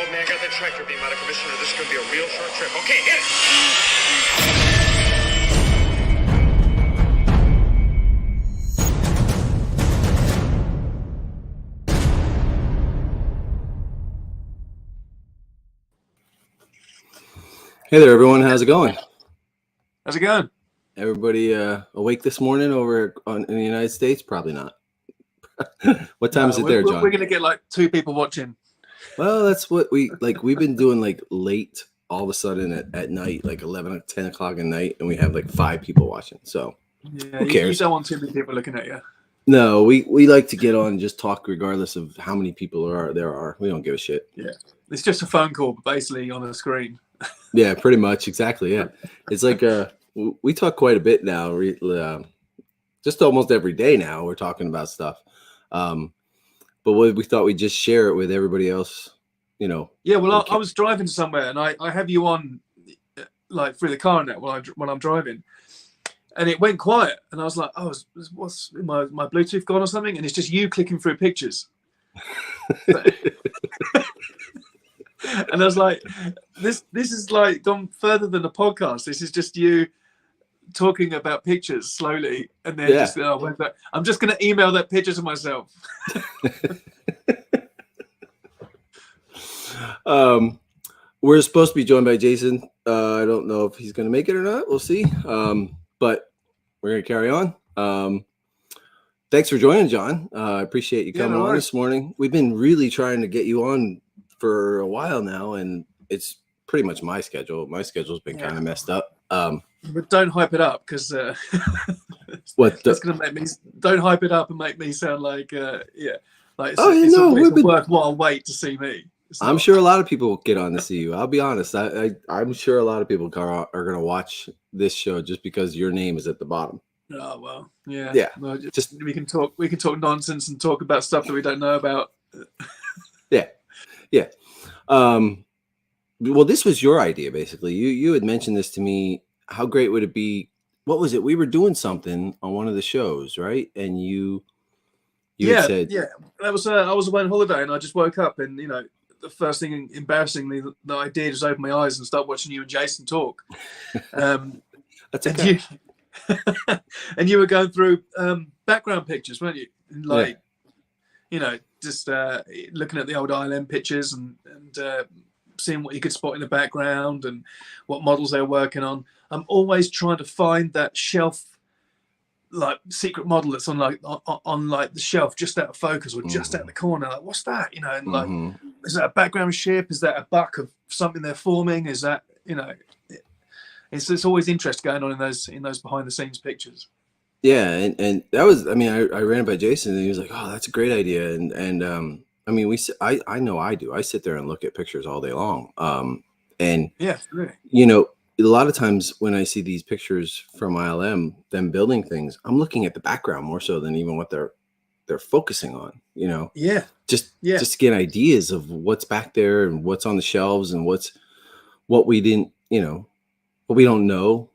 old man got the tractor beam out of commission, or this is going to be a real short trip. Okay, hit it! Hey there, everyone. How's it going? How's it going? Everybody awake this morning in the United States? Probably not. What time is it there, John? We're going to get like 2 people watching. Well, that's what we've been doing like late all of a sudden at night, like 11, 10 o'clock at night, and we have like 5 people watching. So yeah, who cares? You don't want too many people looking at you. No, we like to get on and just talk regardless of how many people there are. We don't give a shit. Yeah. It's just a phone call, basically, on a screen. Yeah, pretty much. Exactly. Yeah. It's like we talk quite a bit now. Just almost every day now we're talking about stuff. But we thought we'd just share it with everybody else, you know. Yeah, well, I was driving somewhere and I have you on like through the car now when I'm driving. And it went quiet. And I was like, oh, what's my Bluetooth gone or something? And it's just you clicking through pictures. And I was like, this is like gone further than a podcast. This is just you talking about pictures slowly, and then I'm just going to email that picture to myself. We're supposed to be joined by Jason. I don't know if he's going to make it or not. We'll see. But we're going to carry on. Thanks for joining, John. I appreciate you coming on this morning. We've been really trying to get you on for a while now, and it's pretty much my schedule. My schedule's been kind of messed up. But don't hype it up, because that's going to make me. Don't hype it up and make me sound like it's a worthwhile wait to see me. I'm sure a lot of people get on to see you. I'll be honest. I'm sure a lot of people are going to watch this show just because your name is at the bottom. Oh well, yeah. Well, just we can talk nonsense and talk about stuff that we don't know about. Yeah. Well, this was your idea, basically. You had mentioned this to me. How great would it be? What was it? We were doing something on one of the shows, right? And you had said, I was away on holiday, and I just woke up, and the first thing, embarrassingly, that I did was open my eyes and start watching you and Jason talk. That's okay. And you were going through background pictures, weren't you? Like, just looking at the old ILM pictures and seeing what you could spot in the background and what models they're working on. I'm always trying to find that shelf, like secret model that's on the shelf, just out of focus or just out of the corner. Like, what's that? And like, is that a background ship? Is that a buck of something they're forming? Is that it's always interest going on in those behind the scenes pictures. Yeah, and that was, I ran it by Jason, and he was like, "Oh, that's a great idea." And I know I do. I sit there and look at pictures all day long. And yeah, really. A lot of times when I see these pictures from ILM, them building things, I'm looking at the background more so than even what they're focusing on. Just to get ideas of what's back there and what's on the shelves and what we didn't, what we don't know.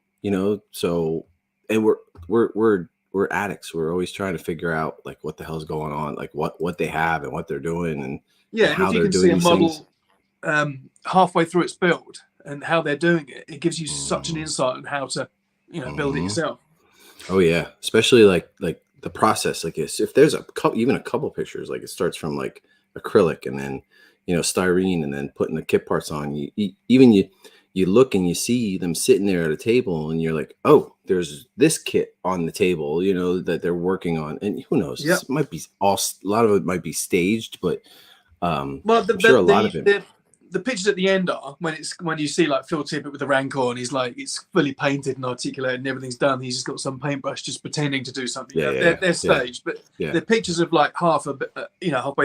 So, and we're addicts. We're always trying to figure out like what the hell's going on, like what they have and what they're doing, and how they're doing these things. Halfway through its build and how they're doing it, it gives you such an insight on how to, build it yourself. Oh yeah, especially like the process. Like if there's even a couple pictures, like it starts from like acrylic and then styrene and then putting the kit parts on. You look and you see them sitting there at a table, and you're like, oh, there's this kit on the table, that they're working on, and who knows? It might be a lot of it might be staged, but I'm sure a lot of it. The pictures at the end are when you see like Phil Tippett with the Rancor, and he's like, it's fully painted and articulated and everything's done. He's just got some paintbrush just pretending to do something. They're staged, but the pictures of like halfway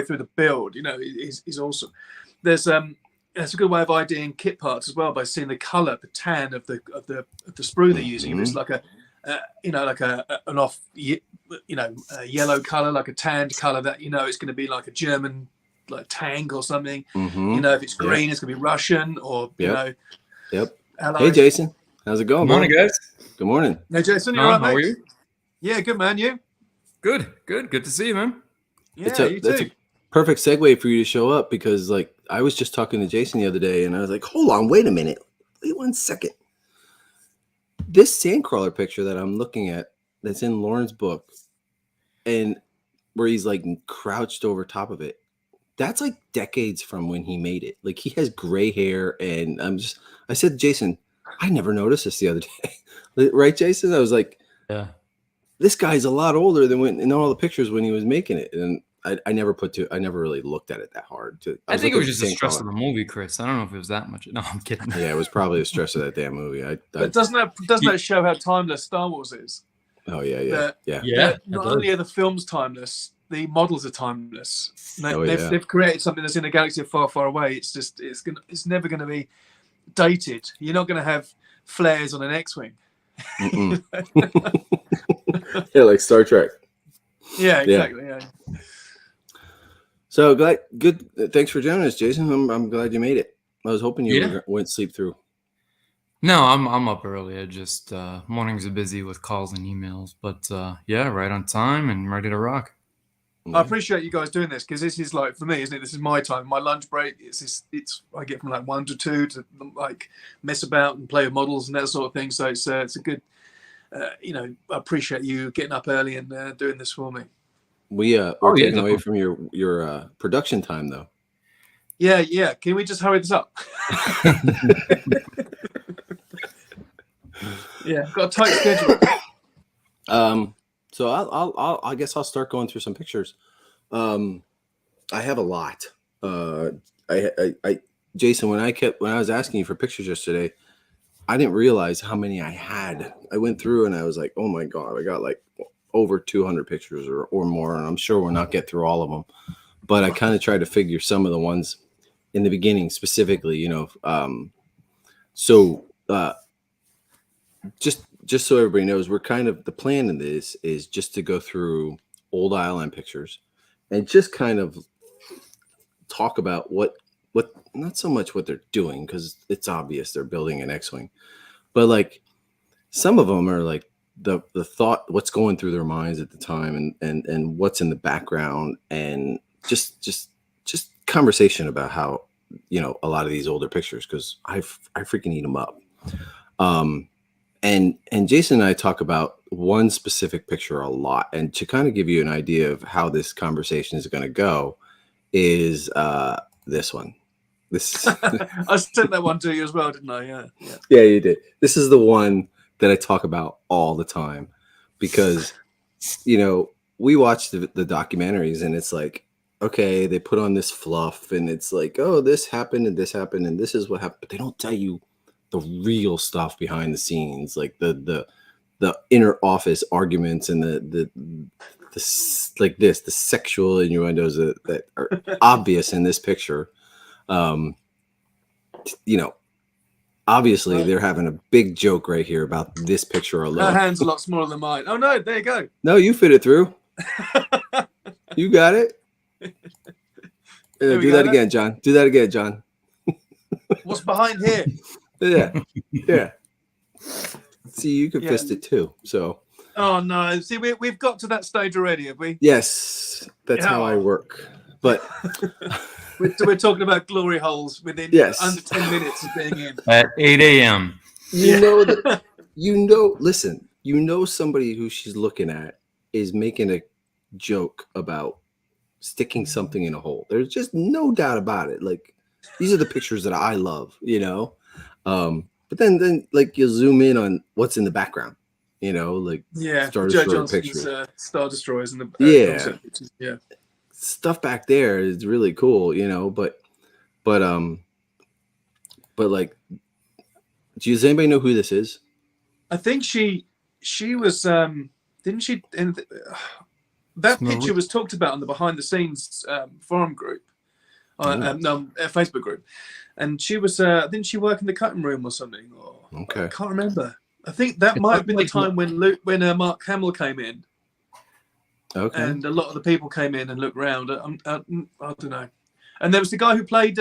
through the build, is awesome. There's it's a good way of IDing kit parts as well by seeing the color, the tan of the sprue they're using. If it's like an off yellow color, like a tanned color, that it's going to be like a German like tank or something. If it's green, it's going to be Russian or Yep. Allied. Hey Jason, how's it going? Good morning, guys. Good morning. Hey Jason, you all right, mate? How are you? Yeah, good man. You? Good to see you, man. Yeah, you too. perfect segue for you to show up, because like I was just talking to Jason the other day and I was like, hold on, wait a minute. Wait 1 second. This sandcrawler picture that I'm looking at that's in Lauren's book and where he's like crouched over top of it, that's like decades from when he made it. Like he has gray hair, and I said to Jason, I never noticed this the other day. Right, Jason? I was like, yeah, this guy's a lot older than in all the pictures when he was making it. And I never really looked at it that hard. I think it was just the stress of the movie, Chris. I don't know if it was that much. No, I'm kidding. Yeah, it was probably the stress of that damn movie. But doesn't that show how timeless Star Wars is? Oh yeah. Not only are the films timeless, the models are timeless. They've created something that's in a galaxy far, far away. It's never going to be dated. You're not going to have flares on an X-wing. Yeah, like Star Trek. Yeah, exactly. Yeah. So good. Thanks for joining us, Jason. I'm glad you made it. I was hoping you wouldn't sleep through. No, I'm up early. I just mornings are busy with calls and emails, but right on time and ready to rock. I appreciate you guys doing this, because this is like, for me, isn't it? This is my time, my lunch break. It's I get from like 1 to 2 to like mess about and play with models and that sort of thing. So it's a good, I appreciate you getting up early and doing this for me. We're taking away from your production time, though. Yeah. Can we just hurry this up? Yeah, got a tight schedule. So I guess I'll start going through some pictures. I have a lot. Jason, when I was asking you for pictures yesterday, I didn't realize how many I had. I went through and I was like, oh my God, I got like over 200 pictures or more. And I'm sure we'll not get through all of them, but I kind of tried to figure some of the ones in the beginning specifically, just so everybody knows, we're kind of, the plan in this is just to go through old ILM pictures and just kind of talk about what not so much what they're doing, because it's obvious they're building an X-Wing, but like some of them are like the thought, what's going through their minds at the time, and what's in the background, and just conversation about how, a lot of these older pictures, because I freaking eat them up. And Jason and I talk about one specific picture a lot, and to kind of give you an idea of how this conversation is going to go is this one. This I sent that one to you as well, didn't I? Yeah, you did. This is the one that I talk about all the time, because we watch the documentaries and it's like, okay, they put on this fluff and it's like, oh, this happened and this is what happened, but they don't tell you the real stuff behind the scenes, like the inner office arguments and the sexual innuendos that are obvious in this picture. Obviously they're having a big joke right here about this picture alone. Her hand's a lot smaller than mine. Oh no, there you go. No, you fit it through. You got it. Do that again, John. Do that again, John. What's behind here? Yeah. See, you can fist it too. So. Oh no! See, we've got to that stage already, have we? Yes, that's how I work. But we're talking about glory holes within under 10 minutes of being in. At 8 a.m. Listen, somebody who she's looking at is making a joke about sticking something in a hole. There's just no doubt about it. Like, these are the pictures that I love, but then like you zoom in on what's in the background, like Star Destroyer pictures, Star Destroyers, and the stuff back there is really cool, but like, does anybody know who this is? I think she was didn't she? And that picture was talked about on the behind the scenes forum group, a Facebook group. And she was, didn't she work in the cutting room or something? Okay. I can't remember. I think that might have been the time when Mark Hamill came in. Okay. And a lot of the people came in and looked around. I don't know. And there was the guy who played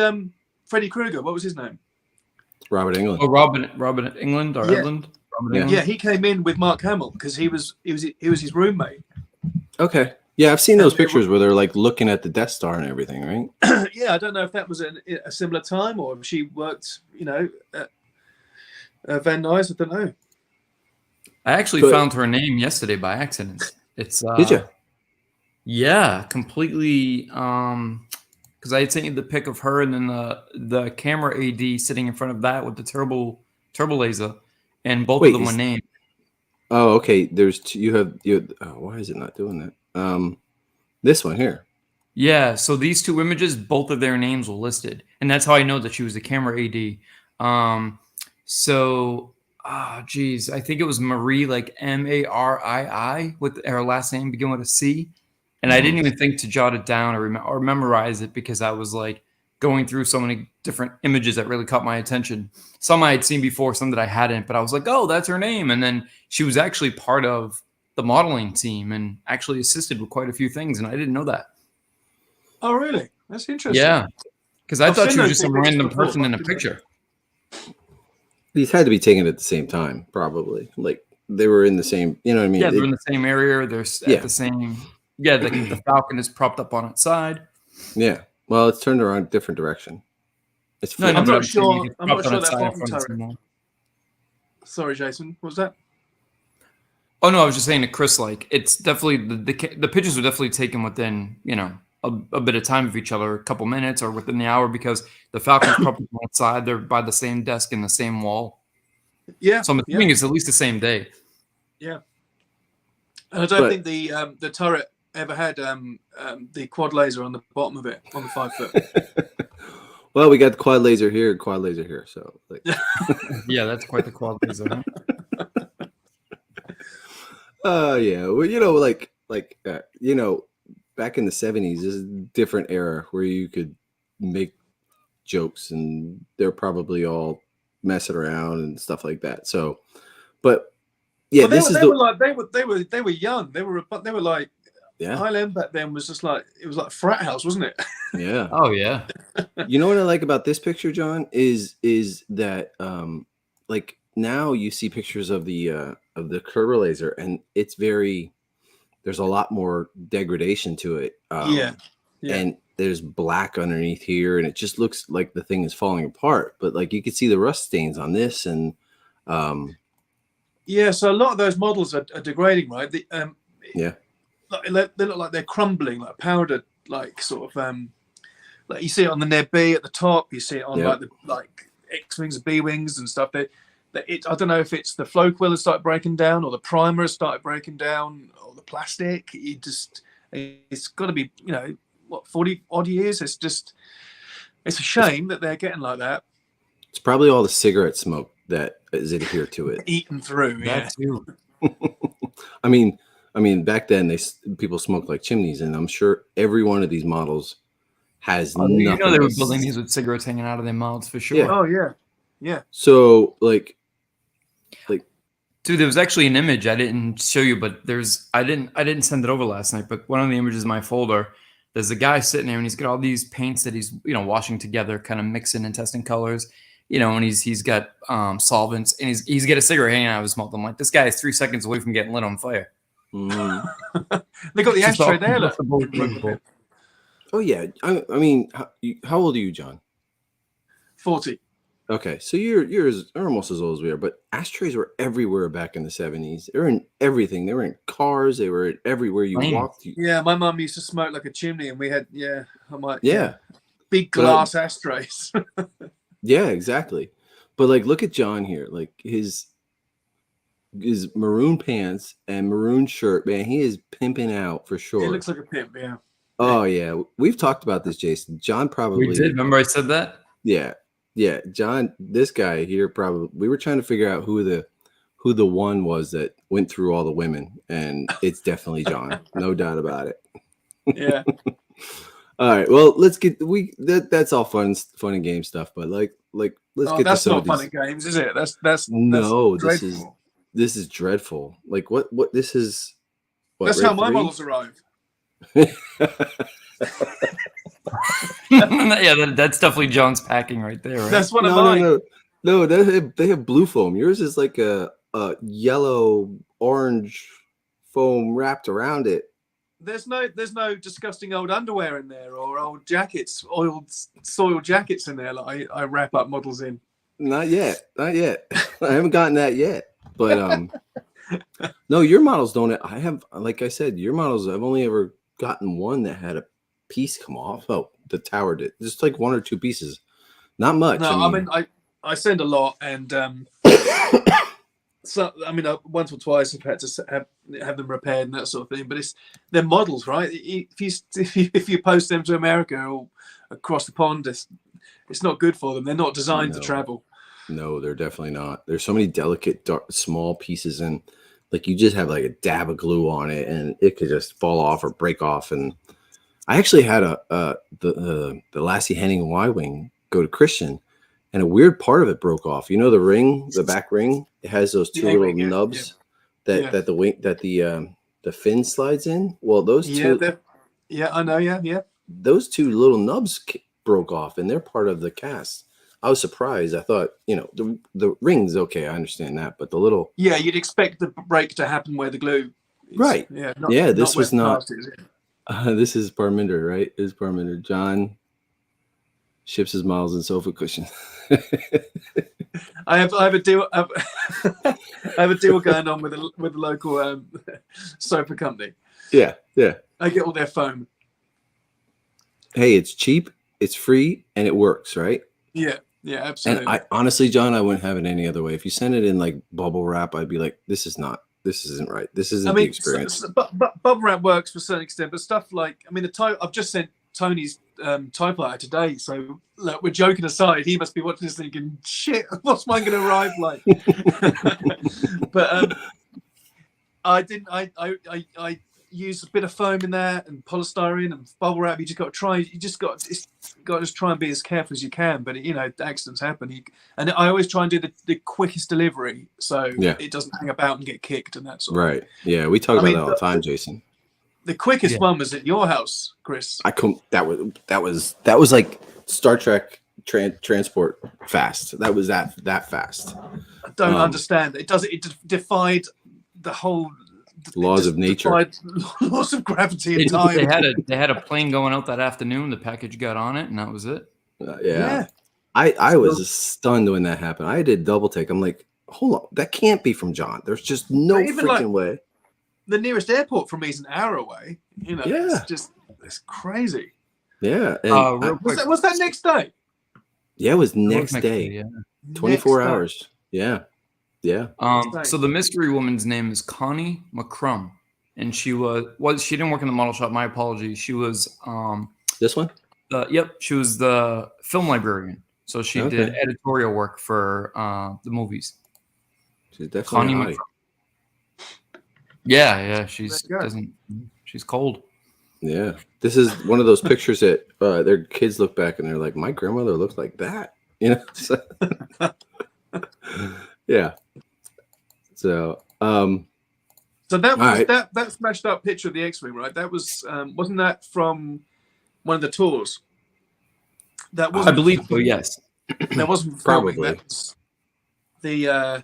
Freddy Krueger. What was his name? Robert Englund. Oh, Robert Englund or Edlund? Yeah, he came in with Mark Hamill because he was his roommate. Okay. Yeah, I've seen those pictures where they're like looking at the Death Star and everything, right? Yeah, I don't know if that was a similar time or if she worked, at Van Nuys. I don't know. I actually found her name yesterday by accident. It's Did you? Yeah, completely. Because I had sent you the pic of her and then the camera AD sitting in front of that with the turbo laser, and both of them were named. Oh, okay. There's two, you have why is it not doing that? This one here. Yeah, so these two images, both of their names were listed, and that's how I know that she was the camera AD. Geez, I think it was Marie, like Marii, with her last name begin with a C, and I didn't even think to jot it down or memorize it because I was like going through so many different images that really caught my attention. Some I had seen before, some that I hadn't, but I was like, oh, that's her name. And then she was actually part of the modeling team and actually assisted with quite a few things, and I didn't know that. Oh, really? That's interesting. Yeah, because I thought she was just some random person in a picture. These had to be taken at the same time, probably. Like they were in the same, you know what I mean? Yeah, they're in the same area. They're at the same. Yeah, the Falcon is propped up on its side. Yeah. Well, it's turned around a different direction. It's I'm not sure that Falcon turret. Sorry, Jason. What was that? Oh no, I was just saying to Chris, like it's definitely the pictures were definitely taken within a bit of time of each other, a couple minutes or within the hour, because the Falcon's probably outside. They're by the same desk in the same wall. Yeah. So I'm assuming it's at least the same day. Yeah. And I don't think the turret ever had the quad laser on the bottom of it on the 5 foot. Well, we got the quad laser here and quad laser here, so like. Yeah, that's quite the quad laser. Huh? Yeah. Well, back in the 70s, this is a different era where you could make jokes and they're probably all messing around and stuff like that. So, but yeah, they were young. They were like, ILM back then was just like, it was like a frat house, wasn't it? Yeah. Oh yeah. You know what I like about this picture, John, is that like now you see pictures of the curve laser and it's there's a lot more degradation to it. And there's black underneath here and it just looks like the thing is falling apart, but like you can see the rust stains on this and so a lot of those models are degrading, right? They look like they're crumbling, like powdered, like sort of like you see it on the Neb B at the top, you see it on like X-wings and B-wings and stuff. I don't know if it's the flow quill has started breaking down or the primer has started breaking down or the plastic. It's got to be 40 odd years. It's a shame that they're getting like that. It's probably all the cigarette smoke that is adhered to it. Eaten through. That too. I mean, back then people smoked like chimneys, and I'm sure every one of these models has nothing. They were building these with cigarettes hanging out of their mouths for sure. Yeah. Oh yeah. So like, dude, there was actually an image I didn't show you, but I didn't send it over last night. But one of the images in my folder, there's a guy sitting there and he's got all these paints that he's washing together, kind of mixing and testing colors. And he's got solvents and he's got a cigarette hanging out of his mouth. I'm like, this guy is 3 seconds away from getting lit on fire. They got the ashtray there. Look. Oh yeah, I mean, how old are you, John? 40. Okay, so you're almost as old as we are, but ashtrays were everywhere back in the 70s. They were in everything. They were in cars. They were everywhere you walked. Yeah, my mum used to smoke like a chimney, and we had big glass ashtrays. Yeah, exactly. But like, look at John here. Like his maroon pants and maroon shirt, man. He is pimping out for sure. He looks like a pimp, yeah. Oh yeah, we've talked about this, Jason. John probably. We did. Remember I said that? Yeah, John. This guy here probably. We were trying to figure out who the one was that went through all the women, and it's definitely John. No doubt about it. Yeah. All right. Well, let's get that's all fun and game stuff, but let's get. That's not fun and games, is it? That's no. dreadful. This is dreadful. Like what this is. That's how my models arrive. Yeah, that's definitely John's packing right there. Right? That's one of mine. No, they have blue foam. Yours is like a yellow orange foam wrapped around it. There's no disgusting old underwear in there or old jackets, soiled jackets in there like I wrap up models in. Not yet. I haven't gotten that yet. But no, your models don't. I have, like I said, your models. I've only ever gotten one that had a piece come off. Oh, the tower did. Just like one or two pieces. Not much. No, I mean I send a lot, and so I mean once or twice I've had to have them repaired and that sort of thing. But they're models, right? If you post them to America or across the pond, it's not good for them. They're not designed to travel. No, they're definitely not. There's so many delicate, dark, small pieces, and like you just have like a dab of glue on it, and it could just fall off or break off. And I actually had the Lassie Henning Y-wing go to Christian, and a weird part of it broke off. You know, the ring, the back ring, it has those two little nubs that the fin slides in. Well, those two, I know, yeah. Those two little nubs broke off, and they're part of the cast. I was surprised. I thought, the ring's okay. I understand that, but the little you'd expect the break to happen where the glue is. Right. This was not. This is Parminder, right? Is Parminder John ships his models and sofa cushions. I have a deal. I have a deal going on with the local sofa company. Yeah. I get all their foam. Hey, it's cheap, it's free, and it works, right? Yeah, absolutely. And I honestly, John, I wouldn't have it any other way. If you send it in like bubble wrap, I'd be like, this isn't right. This isn't the experience. But bubble wrap works to a certain extent, but stuff like, I mean, I've just sent Tony's typewriter today, so look, we're joking aside, he must be watching this thinking, shit, what's mine going to arrive like? But I use a bit of foam in there and polystyrene and bubble wrap. You just got to try and be as careful as you can, but accidents happen. And I always try and do the quickest delivery, so it doesn't hang about and get kicked and that sort of thing. Yeah, we talk about that all the time, Jason. The quickest one was at your house, Chris. That was like Star Trek transport fast. That was that fast. I don't understand. It defied the whole laws of nature, laws of gravity and time. They had a plane going out that afternoon. The package got on it, and that was it. I was stunned when that happened. I did double take. I'm like, hold on, that can't be from John. There's just no freaking way. The nearest airport from me is an hour away. It's crazy. Yeah. Was that next day? Yeah, it was next day. Yeah. 24 hours. Yeah. Yeah. So the mystery woman's name is Connie McCrum, and she didn't work in the model shop. My apologies. She was this one. Yep. She was the film librarian. So she did editorial work for the movies. She's definitely Connie McCrum. Yeah. She's cold. Yeah. This is one of those pictures that their kids look back and they're like, my grandmother looked like that. Yeah. So that was that smashed up picture of the X-wing, right? That was wasn't that from one of the tours? That was, I believe so. Yes. That wasn't filming. That was the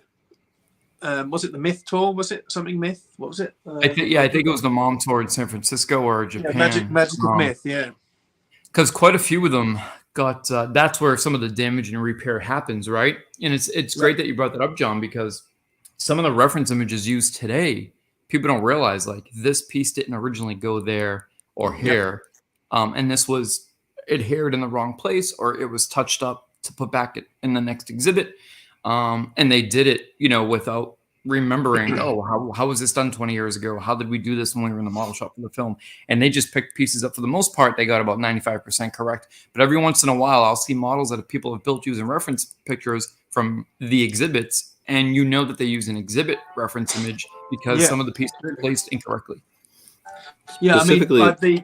was it the Myth tour? Was it something Myth? What was it? I think it was the mom tour in San Francisco or Japan. Magical Myth, yeah. Because quite a few of them got. That's where some of the damage and repair happens, right? And it's great that you brought that up, John, because some of the reference images used today, people don't realize like this piece didn't originally go there or here, and this was adhered in the wrong place or it was touched up to put back in the next exhibit. And they did it, without remembering, how was this done 20 years ago? How did we do this when we were in the model shop for the film? And they just picked pieces up. For the most part, they got about 95% correct. But every once in a while, I'll see models that people have built using reference pictures from the exhibits. And that they use an exhibit reference image because some of the pieces were placed incorrectly. Yeah, I mean, like the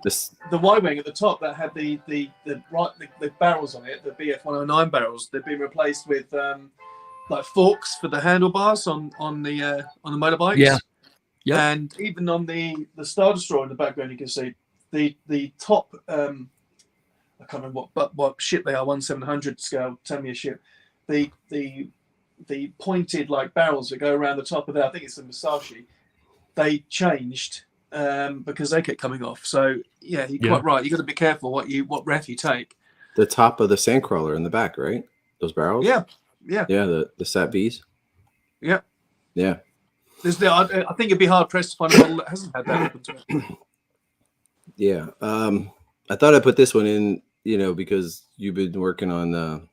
Y-wing at the top that had the barrels on it, the BF-109 barrels, they've been replaced with like forks for the handlebars on the motorbikes. Yeah. And even on the Star Destroyer in the background, you can see the top. I can't remember what ship they are. 1/700 scale Tamiya ship. The pointed like barrels that go around the top of that. I think it's the Musashi. They changed because they kept coming off. So yeah, you're quite right. You got to be careful what ref you take. The top of the sandcrawler in the back, right? Those barrels. Yeah. The Sat Bs. Yeah. Yeah. I think it'd be hard pressed to find a model that hasn't had that happen to it. Yeah. I thought I'd put this one in, because you've been working on the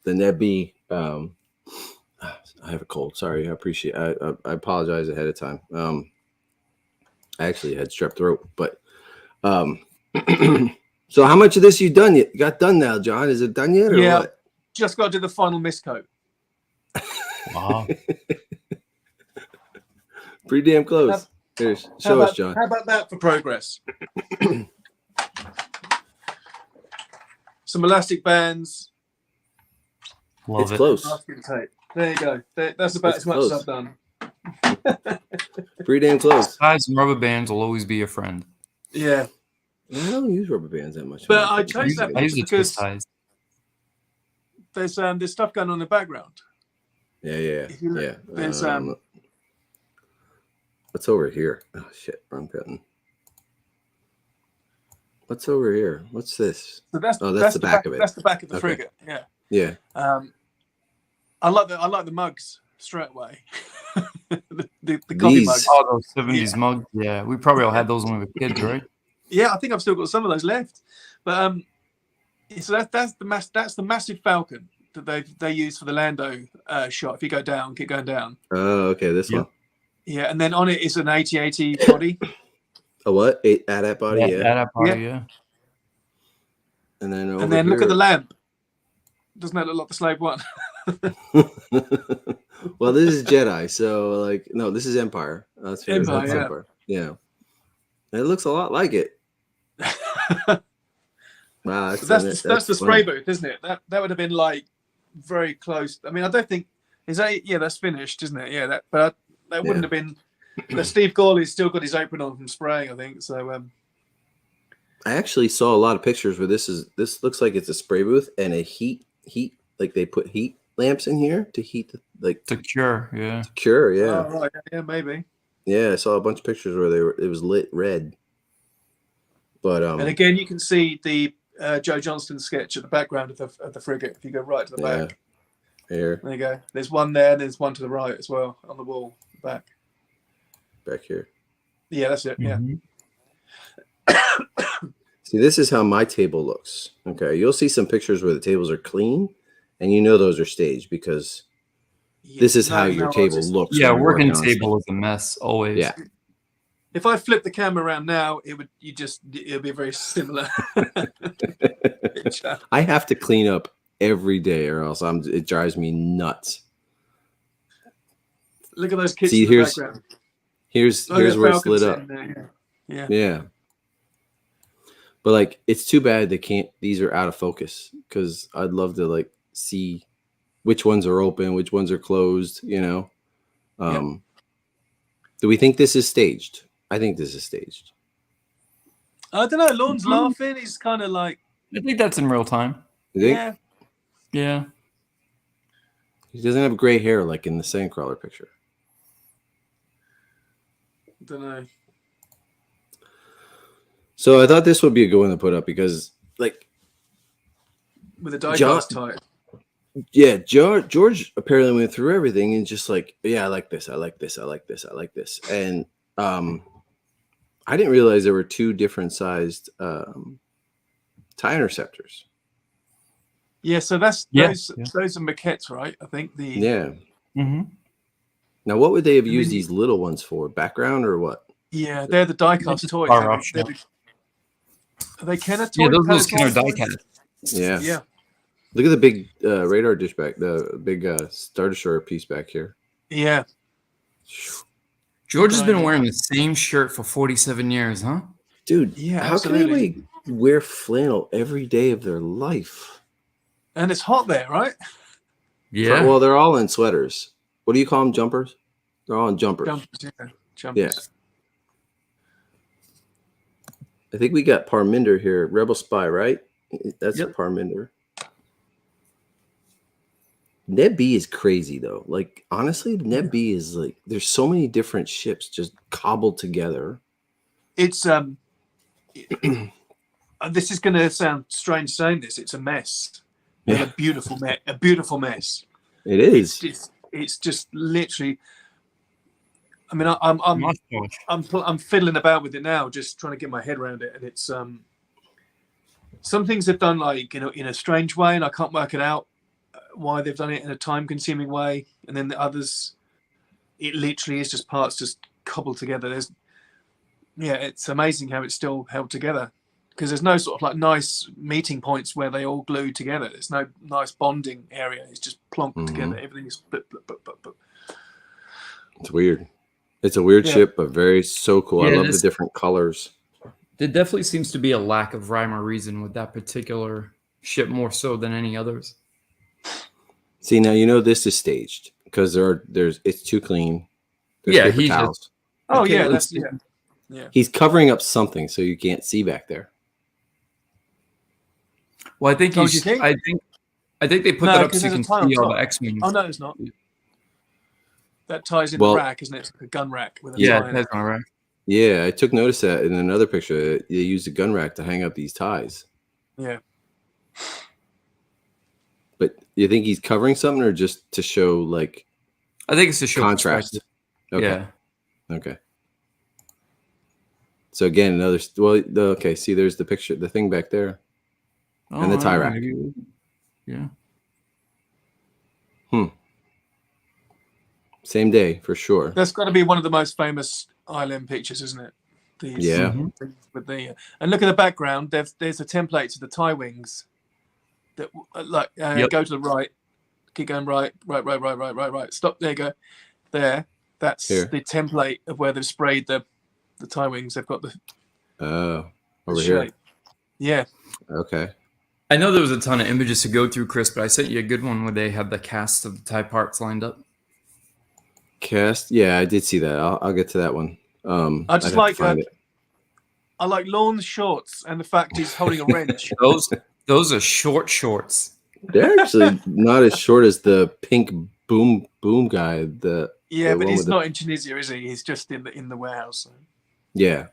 Nebby. I have a cold. Sorry. I apologize ahead of time. I actually had strep throat, but so how much of this you got done now, John? Is it done yet or what? Just got to do the final mist coat. Wow. Pretty damn close. Show us, John. How about that for progress? Some elastic bands. It's close. Tape. There you go. That's about as much as I've done. Pretty damn close. Ties and rubber bands will always be a friend. Yeah. I don't use rubber bands that much. But I chose that because ties. There's stuff going on in the background. Yeah. There's what's over here? Oh shit, wrong button. What's over here? What's this? So that's the back of it. That's the back of the frigate. Yeah. Yeah. I like the mugs straight away. the coffee mugs. Oh, those 70s mugs. Yeah, we probably all had those when we were kids, right? Yeah, I think I've still got some of those left. But so that's the massive Falcon that they use for the Lando shot. If you go down, keep going down. Oh, okay, this one. Yeah, and then on it is an 80 body. A what? AT-AT body, AT-AT body, yeah. And then look at the lamp. Doesn't that look like the Slave One? Well, this is Jedi, so no, this is Empire. That's fair. Empire, That's Empire. Yeah. It looks a lot like it. Wow, that's the spray booth, isn't it? That would have been very close. I mean, I don't think that's finished, isn't it? Yeah, that wouldn't have been. Steve Gawley's still got his apron on from spraying, I think. So I actually saw a lot of pictures where this looks like it's a spray booth and a heat like they put heat lamps in here to heat to cure, yeah. To cure, yeah. Oh, right, yeah, maybe. Yeah, I saw a bunch of pictures where it was lit red. But and again, you can see the Joe Johnston sketch at the background of the frigate. If you go right to the back, here. There you go. There's one there, and there's one to the right as well on the wall back here. Yeah, that's it. Mm-hmm. Yeah. See, this is how my table looks. Okay, you'll see some pictures where the tables are clean, and those are staged because this is how your table looks. Yeah, working table is a mess always. Yeah. If I flip the camera around now, it'll be a very similar. I have to clean up every day, or else it drives me nuts. Look at those kids in the background. Here's where it's lit up. Yeah. But it's too bad these are out of focus because I'd love to see which ones are open, which ones are closed, Do we think this is staged? I think this is staged. I don't know. Lorne's laughing. He's kind of I think that's in real time. You think? Yeah. Yeah. He doesn't have gray hair like in the Sandcrawler picture. I don't know. So I thought this would be a good one to put up because, with a die-cast type. Yeah, George apparently went through everything and just I like this, I like this, I like this, I like this, and I didn't realize there were two different sized tie interceptors. Yeah, so those are maquettes, right? I think Mm-hmm. Now, what would they have used these little ones for? Background or what? Yeah, they're the die-cast toys. Are they Kenner toys? Yeah, those Kenner die-cast. Yeah. Yeah. Look at the big radar dish back, the big Star Destroyer piece back here. Yeah. George has been wearing the same shirt for 47 years, huh? Dude, yeah, how can they wear flannel every day of their life? And it's hot there, right? Yeah. Well, they're all in sweaters. What do you call them? Jumpers? They're all in jumpers. Jumpers. Yeah. I think we got Parminder here. Rebel Spy, right? That's Parminder. Neb B is crazy though. Like honestly, Neb B is like there's so many different ships just cobbled together. It's this is going to sound strange saying this. It's a mess. Yeah. A beautiful mess. It is. It's just literally. I mean, I'm fiddling about with it now, just trying to get my head around it, and it's some things they've done like in a strange way, and I can't work it out why they've done it in a time-consuming way, and then the others, it literally is just parts just cobbled together. It's amazing how it's still held together because there's no sort of like nice meeting points where they all glue together. There's no nice bonding area. It's just plonked together. Everything's It's weird. It's a weird ship, but so cool. I love the different colors. There definitely seems to be a lack of rhyme or reason with that particular ship more so than any others. See, now this is staged because it's too clean. There's paper towels. He's covering up something so you can't see back there. Well, I think I think they put that up so you can see all the X-Wings. Oh no, it's not. That ties in the rack, isn't it? It's like a gun rack with a tie in it. On a rack. Yeah, I took notice that in another picture. They used a gun rack to hang up these ties. Yeah. But you think he's covering something, or just to show like? I think it's to show contrast. Okay. Yeah. Okay. So again, okay. See, there's the picture, the thing back there, and the tie rack. Yeah. Same day for sure. That's got to be one of the most famous ILM pictures, isn't it? With the and look at the background. There's a template to the tie wings. That go to the right, keep going right. Stop. There you go. There. That's the template of where they've sprayed the tie wings. They've got the over here. Yeah. Okay. I know there was a ton of images to go through, Chris, but I sent you a good one where they have the cast of the tie parts lined up. Cast, yeah, I did see that. I'll get to that one. I just I like Lorne's shorts and the fact he's holding a wrench. Those are short shorts. They're actually not as short as the pink boom guy. But he's not in Tunisia, is he? He's just in the warehouse. So. Yeah.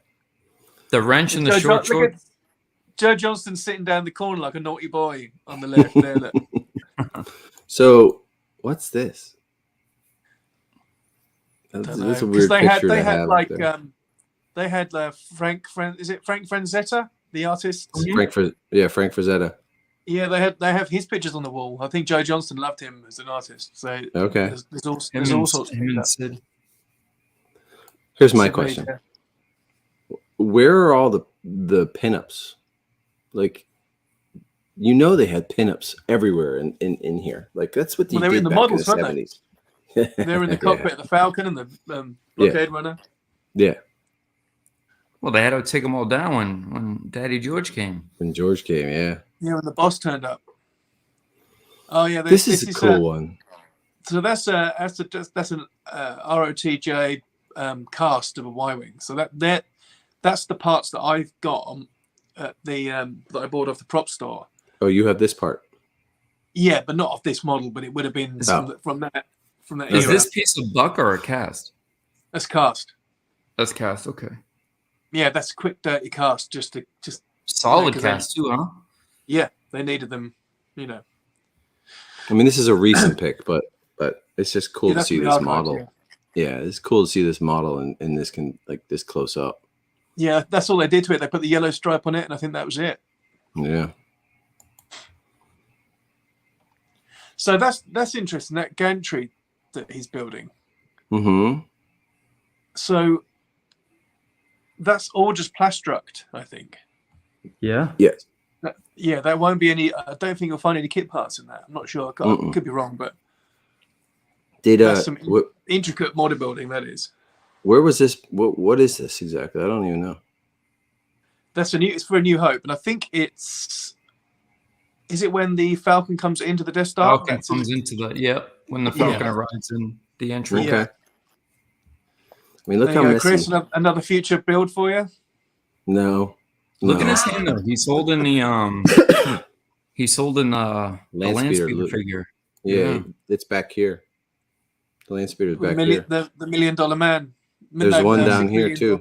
The wrench and the short shorts. Joe Johnston sitting down the corner like a naughty boy on the left there. Look. So what's this? That's a weird picture to have. They had Frank. Is it Frank Franzetta, the artist? Frank Frazetta. Yeah, they have his pictures on the wall. I think Joe Johnston loved him as an artist. So okay, there's all sorts of stuff. Here's my question: where are all the pinups? Like, they had pinups everywhere in here. Like that's what they did in the models, in the 70s. They're in the cockpit of the Falcon and the blockade runner. Yeah. Well, they had to take them all down when Daddy George came. When George came, yeah. Yeah, when the boss turned up. Oh yeah, this is a cool one. So that's an ROTJ cast of a Y-wing. So that's the parts that I've got at the that I bought off the prop store. Oh, you have this part. Yeah, but not of this model. But it would have been from that. Is this piece a buck or a cast? That's cast. That's cast. Okay. Yeah, that's a quick, dirty cast. Just solid cast too, huh? Yeah, they needed them. I mean, this is a recent pick, but it's just cool to see this model. Yeah, it's cool to see this model and this this close up. Yeah, that's all they did to it. They put the yellow stripe on it, and I think that was it. Yeah. So that's interesting. That gantry that he's building. Mm-hmm. So that's all just plastruct, I think. Yeah. Yes. There won't be any. I don't think you'll find any kit parts in that. I'm not sure. I could be wrong, but that's some intricate model building. That is. Where was this? What is this exactly? I don't even know. It's for A New Hope, and I think it's. Is it when the Falcon comes into the Death Star? Falcon comes into when the Falcon arrives in the entry. Okay. I mean, look how messy. Chris, another future build for you. No. Look at his hand though. He's holding the land speeder figure. Yeah, it's back here. The land speeder's back here. The $1 million man. There's one down here too.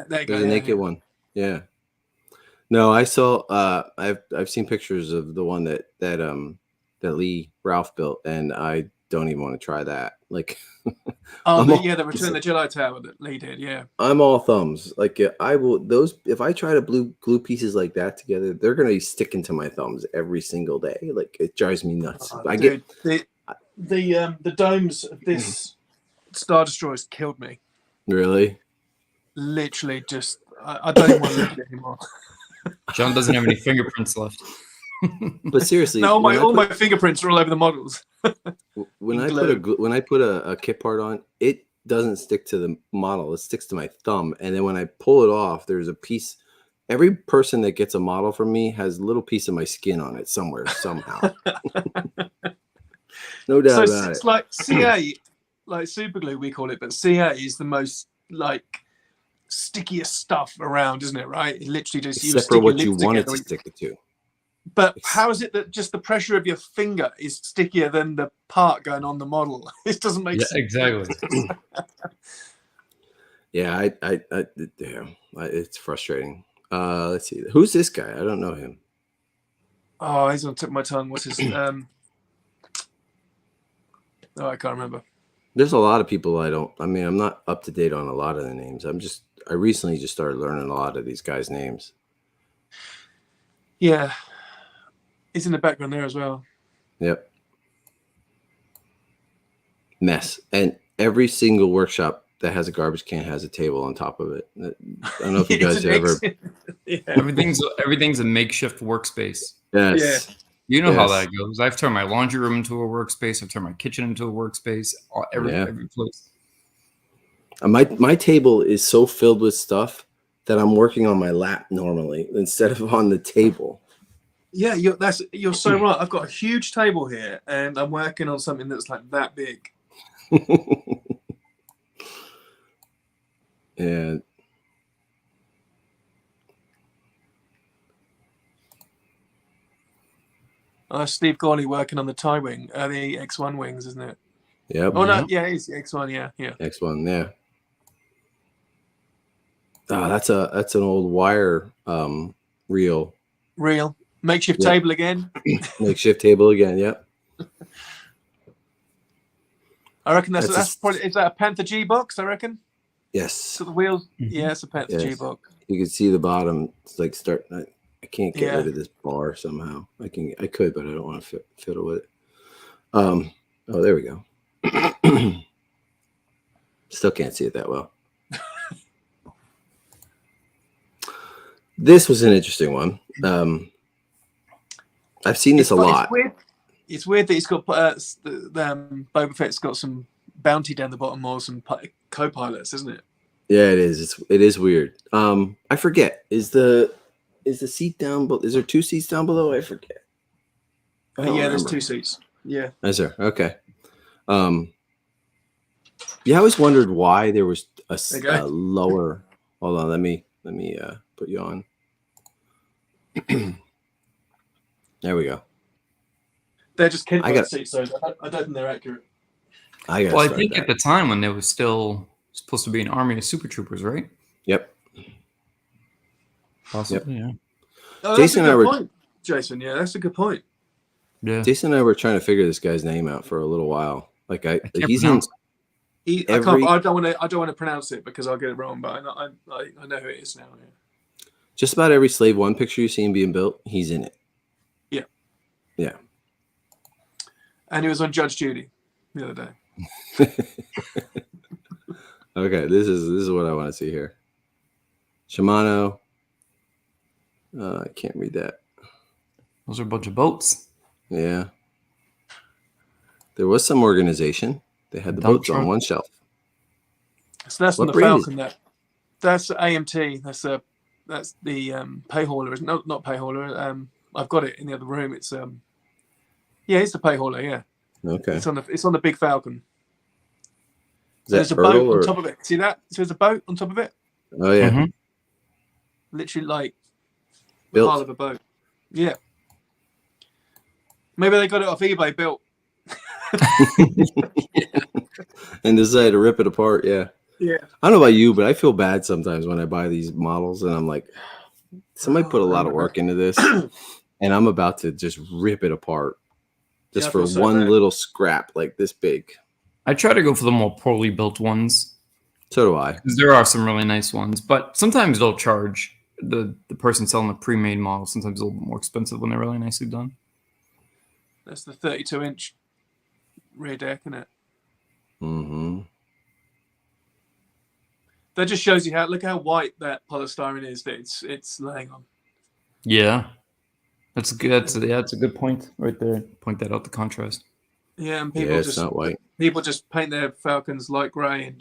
There's a naked one. Yeah. No, I saw. I've seen pictures of the one that Lee Ralph built, and I don't even want to try that. Like, the Return of the Jedi Tower that Lee did. Yeah, I'm all thumbs. Like, I will if I try to glue pieces like that together, they're gonna be sticking to my thumbs every single day. Like, it drives me nuts. The domes of this Star Destroyer's killed me. Really? Literally, just I don't even want to look at it anymore. John doesn't have any fingerprints left. But seriously, no, all my fingerprints are all over the models. when I put a kit part on, it doesn't stick to the model. It sticks to my thumb, and then when I pull it off, there's a piece. Every person that gets a model from me has a little piece of my skin on it somewhere, somehow. No doubt about it. It's like CA, like super glue we call it, but CA is the most like stickiest stuff around, isn't it? Right? It literally just except for what you want it to stick it to. But how is it that just the pressure of your finger is stickier than the part going on the model? It doesn't make sense. Exactly. Yeah, it's frustrating. Let's see. Who's this guy? I don't know him. Oh, he's on the tip of my tongue. What's his I can't remember. There's a lot of people I'm not up to date on a lot of the names. I recently just started learning a lot of these guys' names. Yeah. He's in the background there as well. Yep. Mess. And every single workshop that has a garbage can has a table on top of it. I don't know if you guys ever. Yeah. Everything's a makeshift workspace. Yes. Yeah. You know how that goes. I've turned my laundry room into a workspace. I've turned my kitchen into a workspace. Every place. My table is so filled with stuff that I'm working on my lap normally instead of on the table. Yeah, you're so right. I've got a huge table here, and I'm working on something that's like that big. And Steve Gorley working on the TIE wing, the X1 wings, isn't it? Yep. Oh no, yeah, it's X1. Yeah. X1, yeah. Oh, that's an old wire reel. Makeshift table again. Makeshift table again. Yep. I reckon that's probably, is that a Panther G box? I reckon. Yes. So the wheels. Mm-hmm. Yeah, it's a Panther G box. You can see the bottom. It's like I can't get rid of this bar somehow. I could, but I don't want to fiddle with it. Oh, there we go. Still can't see it that well. This was an interesting one. I've seen this a lot. It's weird that he's got Boba Fett's got some bounty down the bottom or some co-pilots, isn't it? Yeah, it is. It is weird. I forget. Is the seat down? Is there 2 seats down below? I forget. There's 2 seats. Yeah. Is there? Okay. Yeah, I always wondered why there was a lower. Hold on. Let me put you on. There we go. They're just Kindle seats, so I don't think they're accurate. I think at the time when there was still supposed to be an army of super troopers, right? Yep. Possibly, yeah. Oh, Jason and I were. Jason, yeah, that's a good point. Yeah. Jason and I were trying to figure this guy's name out for a little while. Like I don't want to pronounce it because I'll get it wrong, but I know who it is now. Yeah. Just about every Slave 1 picture you see him being built, he's in it. Yeah. Yeah. And he was on Judge Judy the other day. Okay, this is what I want to see here. Shimano. I can't read that. Those are a bunch of boats. Yeah. There was some organization. They had the boats on one shelf. So that's from the Falcon. That's AMT. That's the pay hauler. Not pay hauler. I've got it in the other room. It's it's the pay hauler. Yeah. Okay. It's on the big Falcon. There's a boat on top of it. See that? So there's a boat on top of it. Oh yeah. Mm-hmm. Literally like built. Part of a boat. Yeah. Maybe they got it off eBay built. And decided to rip it apart. Yeah. Yeah. I don't know about you, but I feel bad sometimes when I buy these models and I'm like, somebody put a lot of work into this and I'm about to just rip it apart just for one little scrap like this big. I try to go for the more poorly built ones. So do I. Because there are some really nice ones, but sometimes they'll charge the person selling the pre-made model. Sometimes a little bit more expensive when they're really nicely done. That's the 32-inch rear deck, isn't it? Mm-hmm. That just shows you look how white that polystyrene is that it's laying on. Yeah, that's good. That's a good point right there. Point that out, the contrast. Yeah, and people it's not white. People just paint their Falcons light grey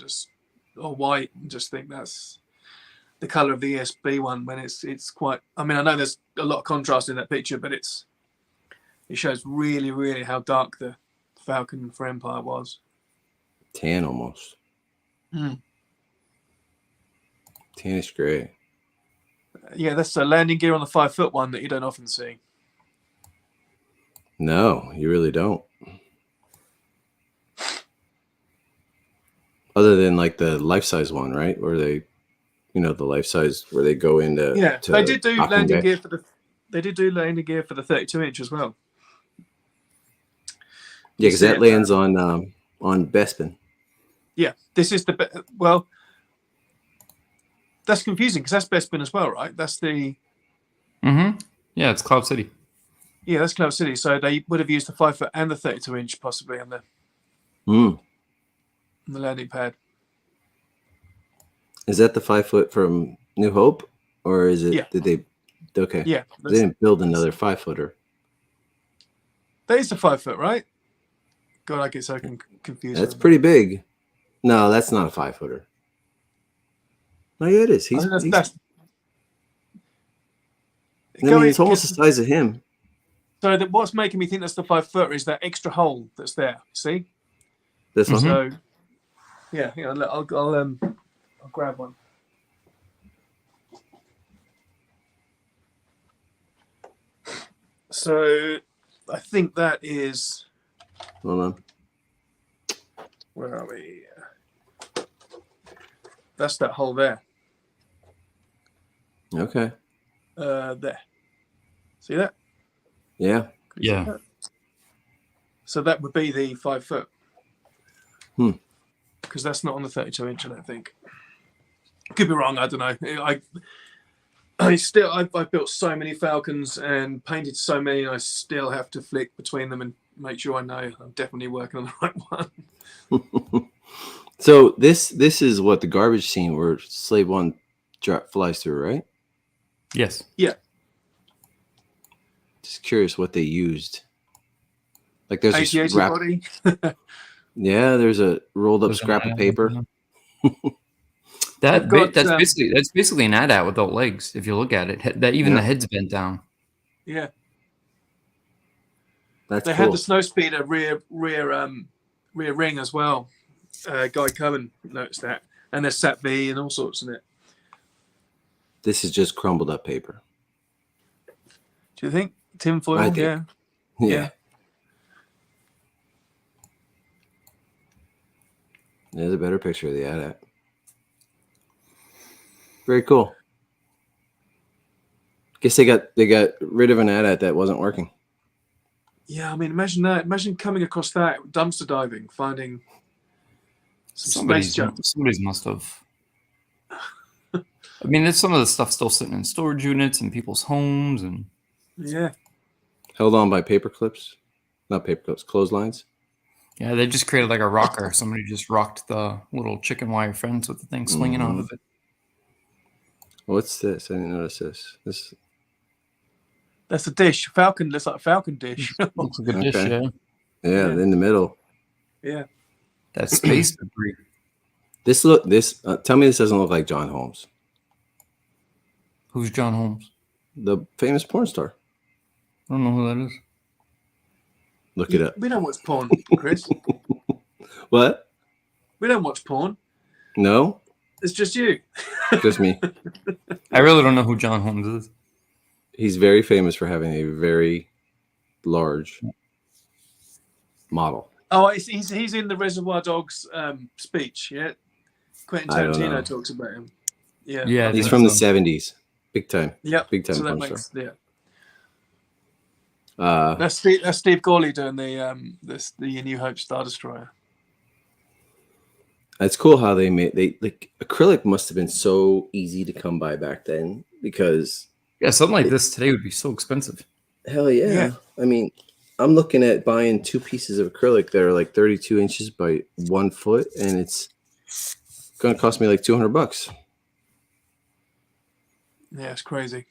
or white and just think that's the color of the ESB one when it's quite. I mean, I know there's a lot of contrast in that picture, but it shows really, really how dark the Falcon for Empire was. Tan almost. Tannish gray. Yeah, that's a landing gear on the 5-foot one that you don't often see. No, you really don't. Other than like the life-size one, right? Where they, the life-size where they go into. Yeah, they did do landing gear for the. They did do landing gear for the 32-inch as well. Yeah, because that lands on Bespin. Yeah, this is well. That's confusing because that's Bespin as well, right? That's the. Mm-hmm. Yeah, it's Cloud City. Yeah, that's Cloud City. So they would have used the 5-foot and the 32-inch possibly on the. On the landing pad. Is that the 5-foot from New Hope, or is it? Yeah. Did they? Okay. Yeah. They didn't build another 5-footer. That is the 5-foot, right? God, I get so confused. That's pretty big. No, that's not a 5-footer. No, yeah, it is. He's almost the size of him. So what's making me think that's the 5-footer is that extra hole that's there. See? This one. So, yeah. I'll grab one. So, I think that is. Hold on. Where are we? That's that hole there. Okay. There. See that? Yeah. Yeah. So that would be the 5-foot. Because that's not on the 32-inch, I don't think. Could be wrong. I don't know. I've built so many Falcons and painted so many, and I still have to flick between them and make sure I know I'm definitely working on the right one. So this is what the garbage scene where Slave One flies through, right? Yes. Yeah. Just curious what they used. Like there's a scrap. Body. Yeah, there's a rolled up scrap of paper. That's basically an AT-AT without legs. If you look at it, that even the head's bent down. Yeah. They had the Snowspeeder rear ring as well. Guy Cohen noticed that, and there's Sat V and all sorts in it. This is just crumbled up paper. Do you think tinfoil? I think. Yeah. There's a better picture of the AT-AT. Very cool. Guess they got rid of an AT-AT that wasn't working. Yeah, I mean, imagine that. Imagine coming across that dumpster diving, finding somebody's must have. I mean, there's some of the stuff still sitting in storage units in people's homes, and held on by paper clips, not paper clips, clotheslines. Yeah, they just created like a rocker. Somebody just rocked the little chicken wire fence with the thing swinging off of it. What's this? I didn't notice this. That's a dish. Falcon looks like a Falcon dish. Looks like a dish, yeah. Yeah, in the middle. Yeah. That's space debris. Tell me this doesn't look like John Holmes. Who's John Holmes? The famous porn star. I don't know who that is. Look it up. We don't watch porn, Chris. What? We don't watch porn. No? It's just you. Just me. I really don't know who John Holmes is. He's very famous for having a very large model. Oh, he's in the Reservoir Dogs speech. Yeah, Quentin Tarantino talks about him. Yeah. He's from the 70s. Big time. Yep. Big time. So that makes star. That's Steve Gawley doing the New Hope Star Destroyer. It's cool how they like acrylic must have been so easy to come by back then because something like this today would be so expensive. Hell yeah. I mean, I'm looking at buying 2 pieces of acrylic that are like 32 inches by 1 foot, and it's going to cost me like $200. Yeah, it's crazy.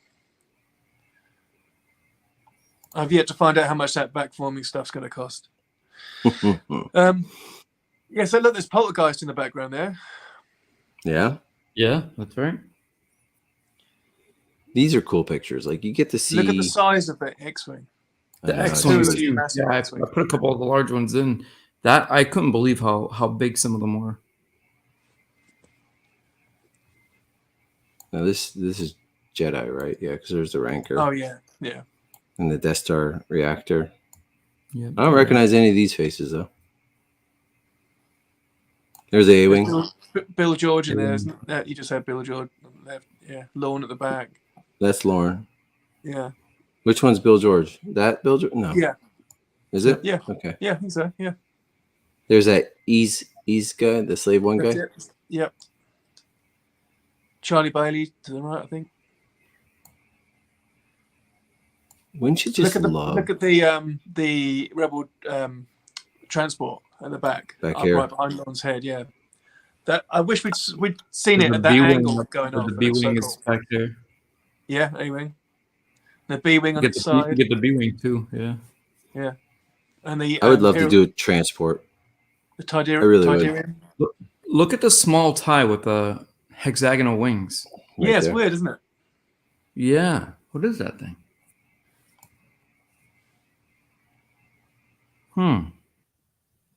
I've yet to find out how much that backforming stuff's going to cost. So look, there's Poltergeist in the background there. Yeah. Yeah, that's right. These are cool pictures. Like you get to see. Look at the size of the X-wing. The X-wing is huge. Yeah, I put a couple of the large ones in. That I couldn't believe how big some of them were. Now this is Jedi, right? Yeah, because there's the Rancor. Oh yeah. And the Death Star reactor. Yeah. I don't recognize any of these faces though. There's the A-wing. Bill George in there, isn't it? You just had Bill George on the left. Yeah, Lorne at the back. That's Lauren. Yeah. Which one's Bill George? That Bill George? No. Yeah. Is it? Yeah. Okay. Yeah, I think so. Yeah. There's that Ease guy, the slave one guy. Yep. Charlie Bailey to the right, I think. Wouldn't you just look at the Rebel transport at the back here, right behind Lorne's head? Yeah. That I wish we'd seen it at that angle going on. The B-wing is back there. Yeah, A-wing. The B-wing on the side. You get the B-wing too. Yeah. Yeah. And the I would love to do a transport. The Tidarium. I really would. Look at the small tie with the hexagonal wings. Right it's there. weird, isn't it? Yeah. What is that thing?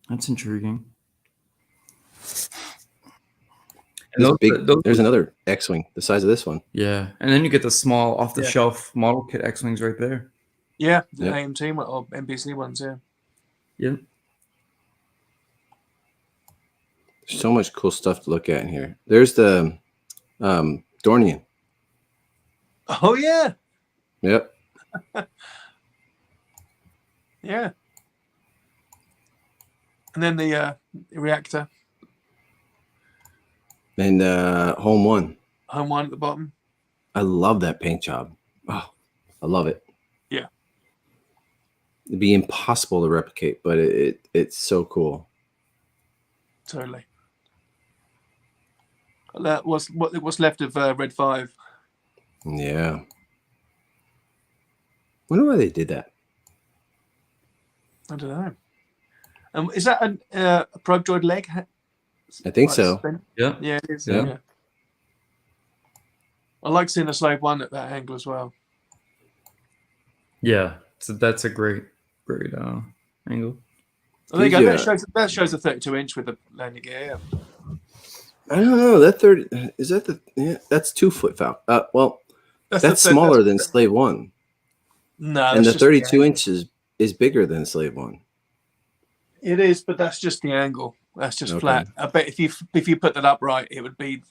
That's intriguing. There's another X-wing the size of this one. Yeah, and then you get the small off-the-shelf model kit X-wings right there. Yeah, the AMT or NBC ones. Yeah. Yep. There's so much cool stuff to look at in here. There's the Dornian. Oh yeah. Yep. Yeah. And then the reactor. And Home One. Home One at the bottom. I love that paint job. Oh, I love it. Yeah. It'd be impossible to replicate, but it's so cool. Totally. That was what's left of Red 5. Yeah. Wonder why they did that. I don't know. Is that a probe droid leg? I think so. Yeah. Yeah, it is. Yeah. Yeah. I like seeing the Slave One at that angle as well. Yeah, so that's a great angle. Oh, there you go. That shows a 32-inch with the landing gear. Yeah. I don't know. That 30 is that the that's 2 foot foul. Well, that's smaller than Slave One. No, and the 32 inches is bigger than Slave One. It is, but that's just the angle. That's just flat. I bet if you put that upright, it would be.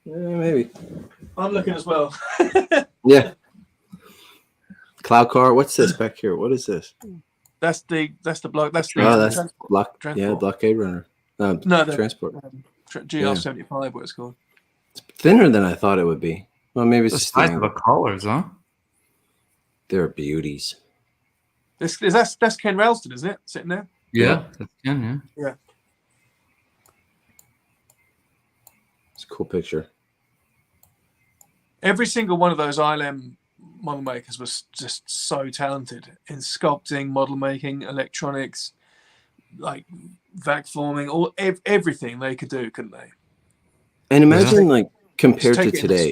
Yeah, maybe. I'm looking as well. Yeah. Cloud car. What's this back here? What is this? That's the block. That's the transport. Yeah, blockade runner. No, the transport. GR75, what it's called. It's thinner than I thought it would be. Well, maybe it's the just size of the collars, huh? They're beauties. That's Ken Ralston, isn't it? Sitting there. Yeah, that's Ken. Yeah. It's a cool picture. Every single one of those ILM model makers was just so talented in sculpting, model making, electronics, like vac forming, everything they could do, couldn't they? And imagine like compared to today.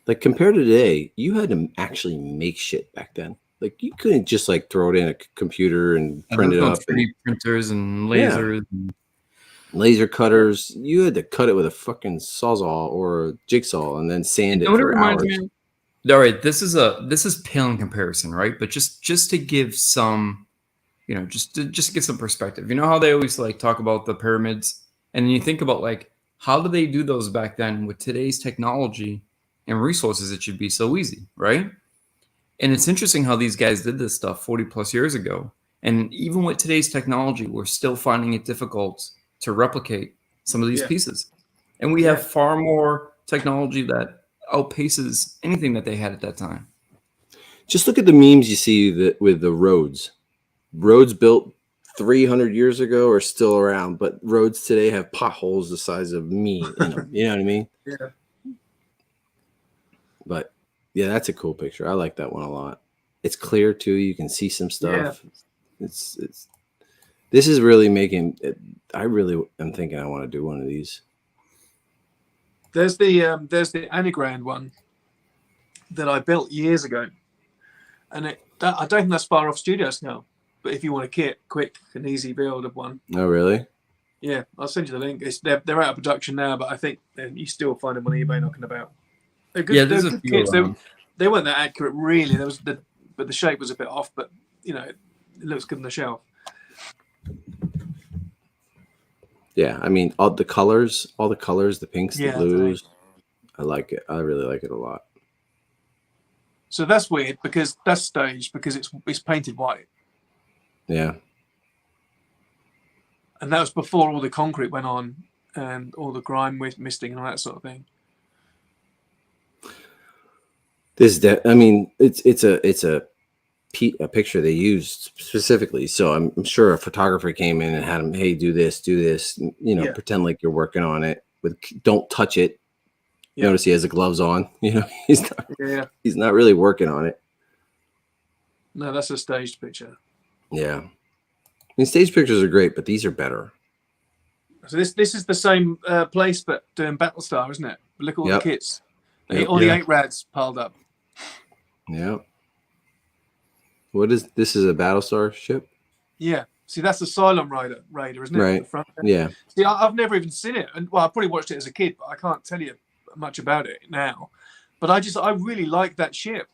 Like compared to today, you had to actually make shit back then. Like you couldn't just like throw it in a computer and print it up. 3D printers and lasers. And laser cutters. You had to cut it with a fucking sawzall or a jigsaw and then sand it for hours. All right, this is pale in comparison, right? But just to give some, just to give some perspective. You know how they always like talk about the pyramids, and you think about like how do they do those back then with today's technology and resources? It should be so easy, right? And it's interesting how these guys did this stuff 40 plus years ago, and even with today's technology, we're still finding it difficult to replicate some of these pieces, and we have far more technology that outpaces anything that they had at that time. Just look at the memes you see with the roads. Roads built 300 years ago are still around, but roads today have potholes the size of me in them. You know what I mean? Yeah. But yeah, that's a cool picture. I like that one a lot. It's clear too. You can see some stuff. Yeah. This is really making it. I really am thinking I want to do one of these. There's the Anagrand one that I built years ago, and I don't think that's far off studios now. But if you want a quick and easy build of one, oh really? Yeah, I'll send you the link. They're out of production now, but I think you still find them on eBay knocking about. They're good. Yeah, there's a few kits. They weren't that accurate, really. But the shape was a bit off. But it looks good on the shelf. Yeah, I mean, all the colors, the pinks, the blues. I like it. I really like it a lot. So that's weird because that's staged because it's painted white. Yeah. And that was before all the concrete went on and all the grime misting and all that sort of thing. I mean, it's a picture they used specifically. So I'm sure a photographer came in and had him, hey, do this, pretend like you're working on it. Don't touch it. Notice he has the gloves on. He's not really working on it. No, that's a staged picture. Yeah. I mean, stage pictures are great, but these are better. So this is the same place, but doing Battlestar, isn't it? Look at all the kits. All the 8 rads piled up. Yeah. What is this? Is a Battlestar ship? Yeah. See, that's the Cylon Raider, isn't it? Right. The front yeah. See, I've never even seen it, and I probably watched it as a kid, but I can't tell you much about it now. But I really like that ship.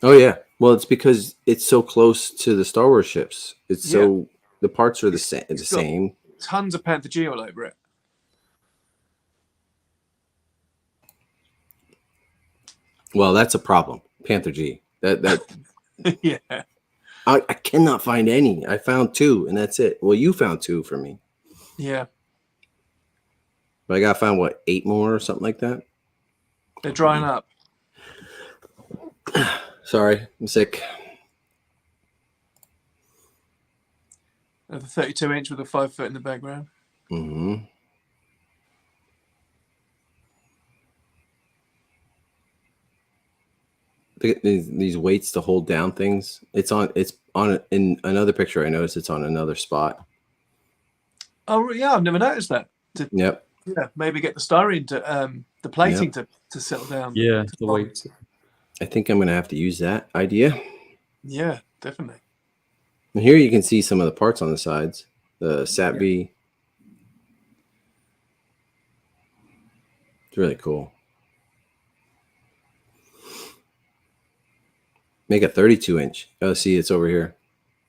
Oh yeah. Well, it's because it's so close to the Star Wars ships. It's so the parts are the same. The same. Tons of Panther G all over it. Well, that's a problem. Panther G. That. Yeah. I cannot find any. I found 2, and that's it. Well, you found 2 for me. Yeah. But I got found 8 more or something like that. They're drying up. Sorry, I'm sick. The 32-inch with a 5-foot in the background. Mm-hmm. These weights to hold down things. It's on in another picture. I noticed it's on another spot. Oh yeah, I've never noticed that. Yep. Yeah, maybe get the styrene to the plating to settle down. Yeah, the weights. I think I'm gonna have to use that idea. Yeah, definitely. And here you can see some of the parts on the sides. The Sat V. It's really cool. Make a 32-inch. Oh, see, it's over here.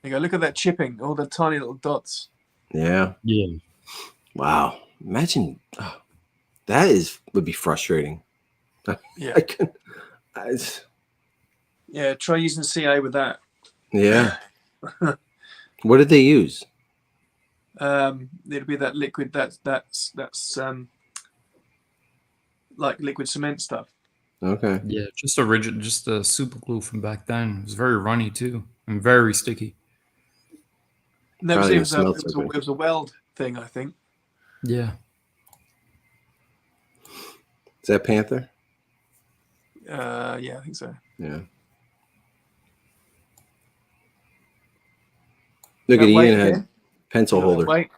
You go, look at that chipping, all the tiny little dots. Yeah. Yeah. Wow. Imagine that would be frustrating. Yeah. Yeah, try using CA with that. Yeah. What did they use? It'll be that liquid that's like liquid cement stuff. Okay. Yeah, just a super glue from back then. It was very runny too and very sticky. No, it was a weld thing, I think. Yeah. Is that Panther? Yeah, I think so. Yeah. Look at Ian had pencil holder. Weight.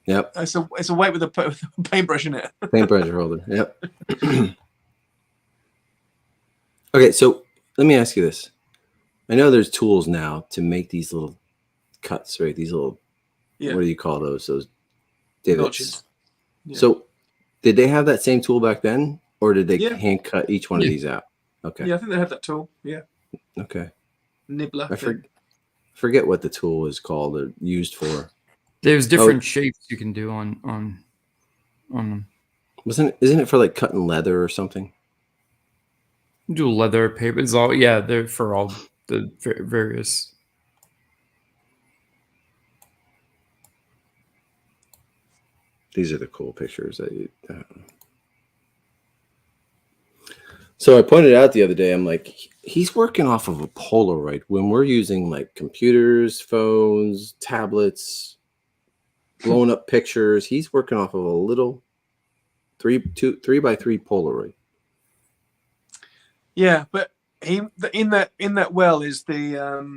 Yep. It's a weight with a paintbrush in it. Paintbrush holder. Yep. Okay, so let me ask you this. I know there's tools now to make these little cuts, right? These little, what do you call those? Those divots. Yeah. So did they have that same tool back then, or did they hand cut each one of these out? Okay. Yeah, I think they have that tool. Yeah. Okay. Nibbler. I forget what the tool is called or used for. There's different shapes you can do on them. Isn't it for like cutting leather or something? You do leather, paper. It's all they're for all the various. These are the cool pictures. So I pointed out the other day, I'm like, he's working off of a Polaroid when we're using like computers, phones, tablets, blown up pictures. He's working off of a little 3x3 Polaroid. Yeah, but in that well is the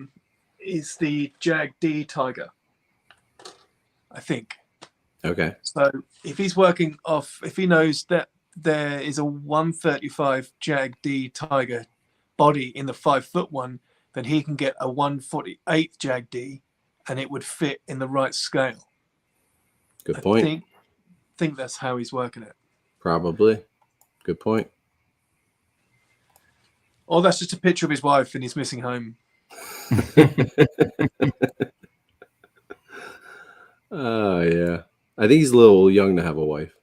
Jag D Tiger, I think. Okay. So if he's working off, if he knows that there is a 135 Jag D Tiger body in the 5-foot one, then he can get a 148 Jag D, and it would fit in the right scale. Good point. I think that's how he's working it. Probably. Good point. Or that's just a picture of his wife and he's missing home. Oh, yeah. I think he's a little young to have a wife.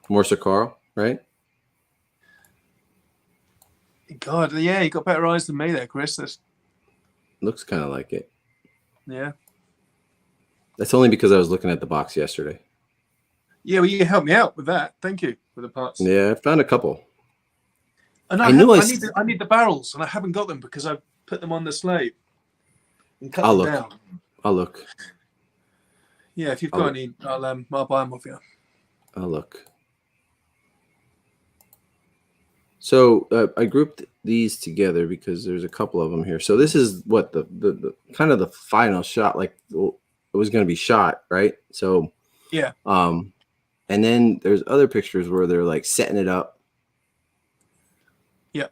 More so Carl, right? God, yeah, you got better eyes than me there, Chris. Looks kind of like it. Yeah. That's only because I was looking at the box yesterday. Yeah, well, you helped me out with that. Thank you for the parts. Yeah, I found a couple. And I need the barrels, and I haven't got them because I put them on the slate and cut them down. I'll look. Yeah, if you've got any, I'll buy them off you. I'll look. So I grouped these together because there's a couple of them here. So this is what the kind of the final shot, like it was going to be shot, right? So yeah. And then there's other pictures where they're like setting it up. Yeah.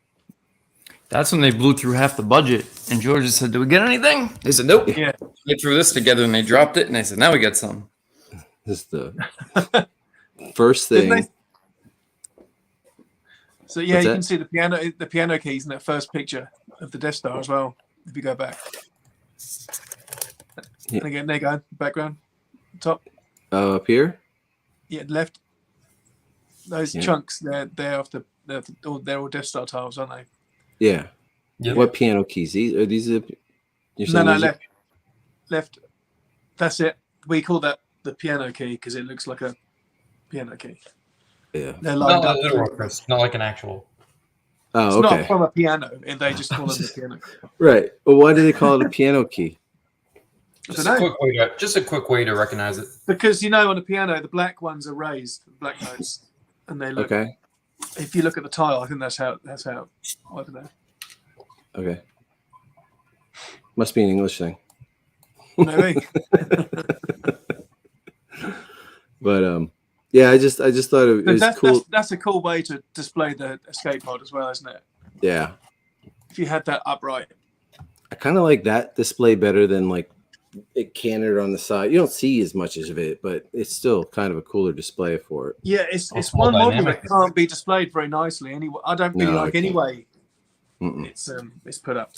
That's when they blew through half the budget. And Georgia said, "Do we get anything?" They said, "Nope." Yeah. They threw this together and they dropped it, and they said, "Now we got some." This is the first thing. So yeah, you can see the piano keys in that first picture of the Death Star as well. If you go back, yeah. Again, there you go, background, top. Up here. Yeah, left. Those chunks, they're all Death Star tiles, aren't they? Yeah. Yep. What piano keys? These are. Left. That's it. We call that the piano key because it looks like a piano key. Yeah. They're lined not up. literal, Chris. Not like an actual. Oh, it's okay. not from a piano, and they just call them the piano key. Right. Well, why do they call it a piano key? Just a quick way to recognize it. Because on a piano, the black ones are raised, the black notes, and they look. Okay. If you look at the tile, I think that's how. I don't know. Okay. Must be an English thing. Maybe. But yeah, I just thought it was cool. That's a cool way to display the escape pod as well, isn't it? Yeah. If you had that upright. I kind of like that display better than like it canted on the side. You don't see as much of it, but it's still kind of a cooler display for it. Yeah, it's one model that can't be displayed very nicely. Anyway, I don't really like any way it's put up.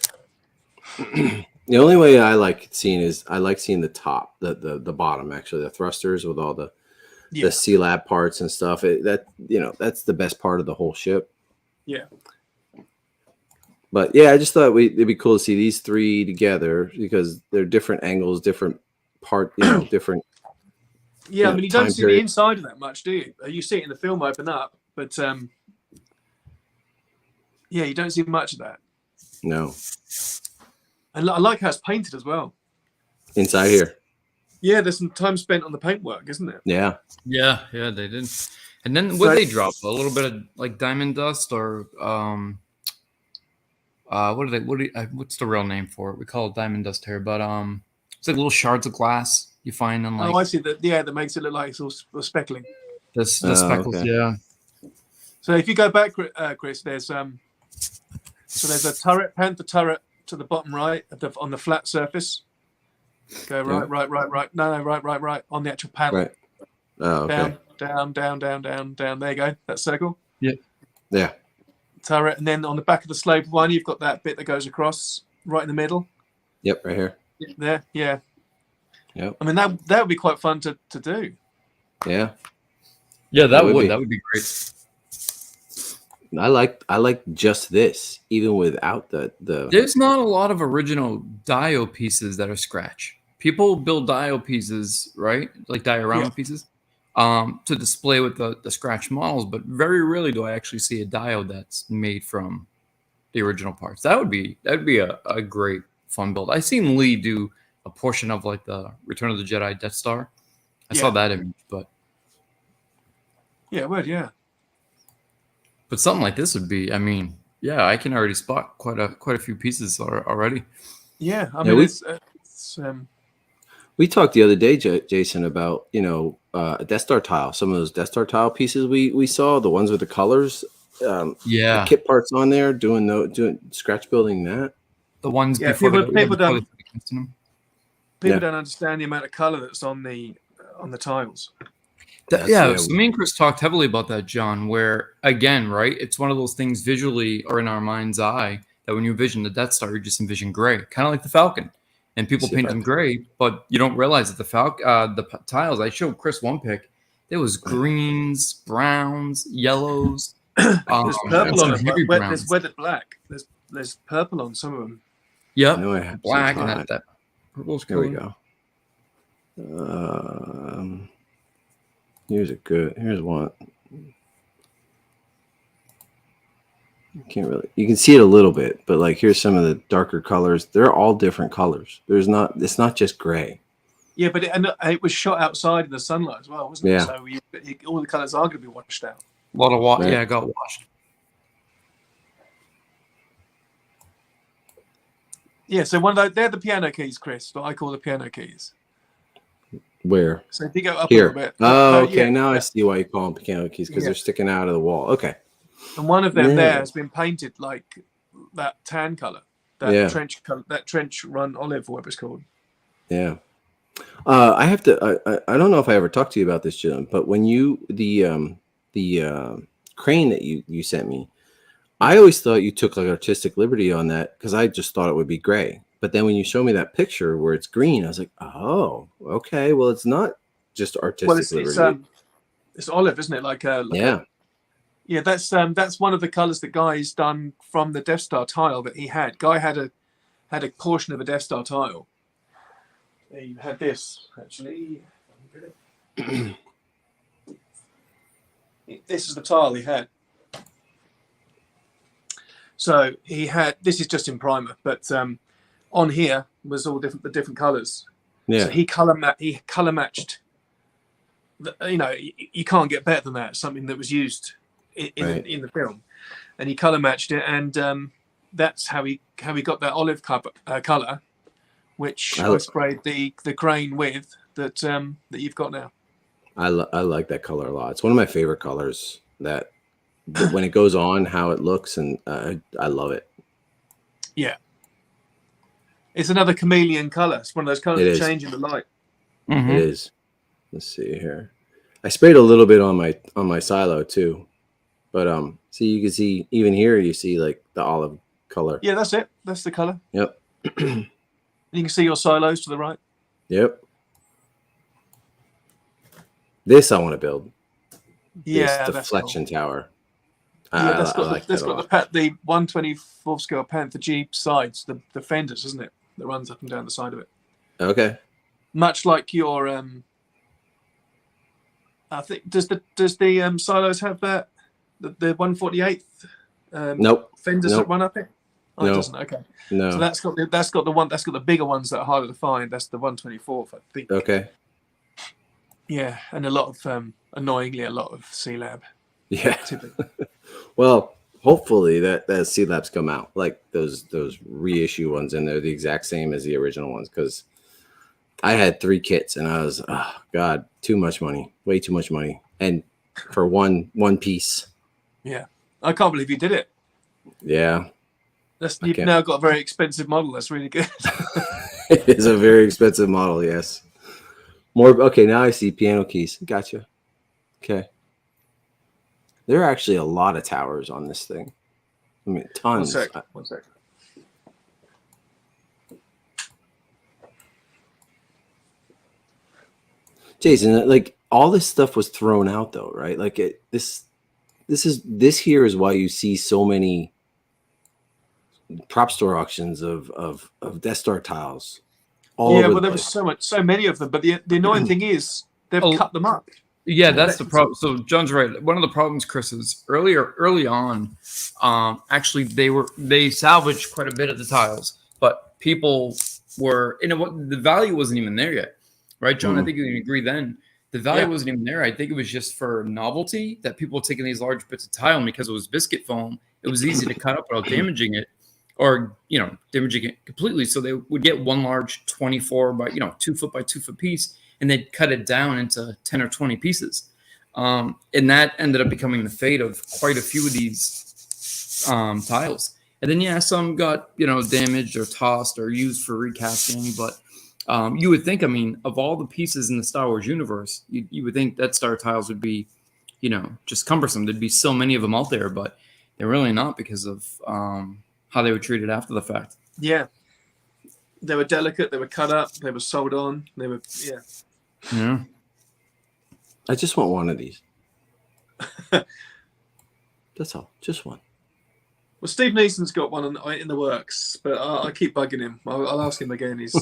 The only way I like seeing the top, the bottom, actually, the thrusters with all the C-Lab parts and stuff. That's the best part of the whole ship. Yeah. But yeah, I just thought it'd be cool to see these three together because they're different angles, different part, different. Yeah, I mean, you don't see the inside of that much, do you? You see it in the film open up, but yeah, you don't see much of that. No. And I like how it's painted as well. Inside here. Yeah, there's some time spent on the paintwork, isn't there? Yeah. Yeah, they did. And then what they drop? A little bit of like diamond dust or what's the real name for it? We call it diamond dust here, but it's like little shards of glass you find on like. Oh, I see that. Yeah, that makes it look like it's all speckling. The speckles, okay. Yeah. So if you go back, Chris, there's a panther turret to the bottom right on the flat surface. Go right. No, right on the actual panel. Right. Oh, okay. Down. There you go. That circle. Yeah. Yeah. Turret, and then on the back of the slope one, you've got that bit that goes across right in the middle. Yep, right here. There, yeah. Yep. I mean that would be quite fun to do. Yeah. Yeah, that would be great. I like just this, even without the. There's not a lot of original dio pieces that are scratch. People build dio pieces, right? Like diorama pieces, to display with the scratch models. But very rarely do I actually see a dio that's made from the original parts. That'd be a great fun build. I seen Lee do a portion of like the Return of the Jedi Death Star. I saw that image, but yeah, it would, yeah. But something like this would be, I mean, yeah, I can already spot quite a few pieces already. Yeah, I mean, we talked the other day, Jason, about a Death Star tile. Some of those Death Star tile pieces we saw, the ones with the colors, the kit parts on there, doing scratch building that. The ones before people don't understand the amount of color that's on the tiles. So me and Chris talked heavily about that, John, where, again, right, it's one of those things visually or in our mind's eye that when you envision the Death Star, you just envision gray, kind of like the Falcon. And people paint them gray, but you don't realize that the tiles, I showed Chris one pic, there was greens, browns, yellows. There's purple on them. There's weathered black. There's purple on some of them. Yep, black and that purple's cool. There we go. Here's one. You can see it a little bit, but like here's some of the darker colors. They're all different colors. It's not just gray. Yeah, but it was shot outside in the sunlight as well, wasn't it? So all the colors are going to be washed out. A lot of water. Yeah, it got washed. Yeah, so they're the piano keys, Chris, what I call the piano keys. Where? So if you go up here. A little bit. Oh, okay. Now I see why you call them piano keys, because they're sticking out of the wall. Okay. And one of them there has been painted like that tan color, that trench color, that trench run olive, whatever it's called. Yeah. I have to. I don't know if I ever talked to you about this, Jim, but when the crane that you sent me, I always thought you took like artistic liberty on that because I just thought it would be gray. But then when you show me that picture where it's green, I was like, oh, okay. Well, it's not just artistic liberty. It's olive, isn't it? Yeah, that's one of the colors that Guy's done from the Death Star tile that he had. Guy had a portion of a Death Star tile. He had this actually. This is the tile he had. So he had. This is just in primer, but on here was all the different colors. Yeah. So he color matched. You can't get better than that. Something that was used in the film, and he color matched it, and that's how he got that olive color, which I sprayed the crane with that you've got now. I like that color a lot. It's one of my favorite colors. That when it goes on, how it looks, and I love it. Yeah, it's another chameleon color. It's one of those colors that change in the light. Mm-hmm. It is. Let's see here. I sprayed a little bit on my silo too. But see, you can see even here, you see like the olive color. Yeah, that's it. That's the color. Yep. You can see your silos to the right. Yep. This I want to build. Yeah, the deflection tower. Yeah, that's got the 1/24 scale Panther G sides, the fenders, isn't it? That runs up and down the side of it. Okay. Much like your I think does the silos have that? The 1/48 nope. fenders that run up it? Oh, no. It doesn't. Okay. No. So that's got the bigger ones that are harder to find. That's the 1/24, I think. Okay. Yeah, and a lot of annoyingly a lot of C-Lab. Yeah. Well, hopefully that C-Labs come out like those reissue ones, and they're the exact same as the original ones, because I had 3 kits and I was, oh God, too much money, way too much money, and for one piece. Yeah, I can't believe you did it. Yeah, you've now got a very expensive model. That's really good. It is a very expensive model. Yes. More. Okay, now I see piano keys. Gotcha. Okay. There are actually a lot of towers on this thing. I mean, tons. One sec. Jason, like all this stuff was thrown out though, right? Like this here is why you see so many prop store auctions of Death Star tiles. Well, there was so many of them, but the annoying thing is they've cut them up. Yeah, that's the problem. So John's right. One of the problems, Chris, is early on, actually they salvaged quite a bit of the tiles, but people were, the value wasn't even there yet, right, John? I think you can agree. Then the value wasn't even there. I think it was just for novelty that people were taking these large bits of tile, and because it was biscuit foam, it was easy to cut up without damaging it, or damaging it completely. So they would get one large 24 by 2 foot by 2 foot piece, and they'd cut it down into 10 or 20 pieces. And that ended up becoming the fate of quite a few of these tiles. And then, some got, damaged or tossed or used for recasting. But you would think, of all the pieces in the Star Wars universe, you would think that Star tiles would be, just cumbersome. There'd be so many of them out there, but they're really not because of how they were treated after the fact. Yeah. They were delicate. They were cut up. They were sold on. They were, Yeah. I just want one of these. That's all. Just one. Well, Steve Neeson's got one in the works, but I keep bugging him. I'll ask him again. He's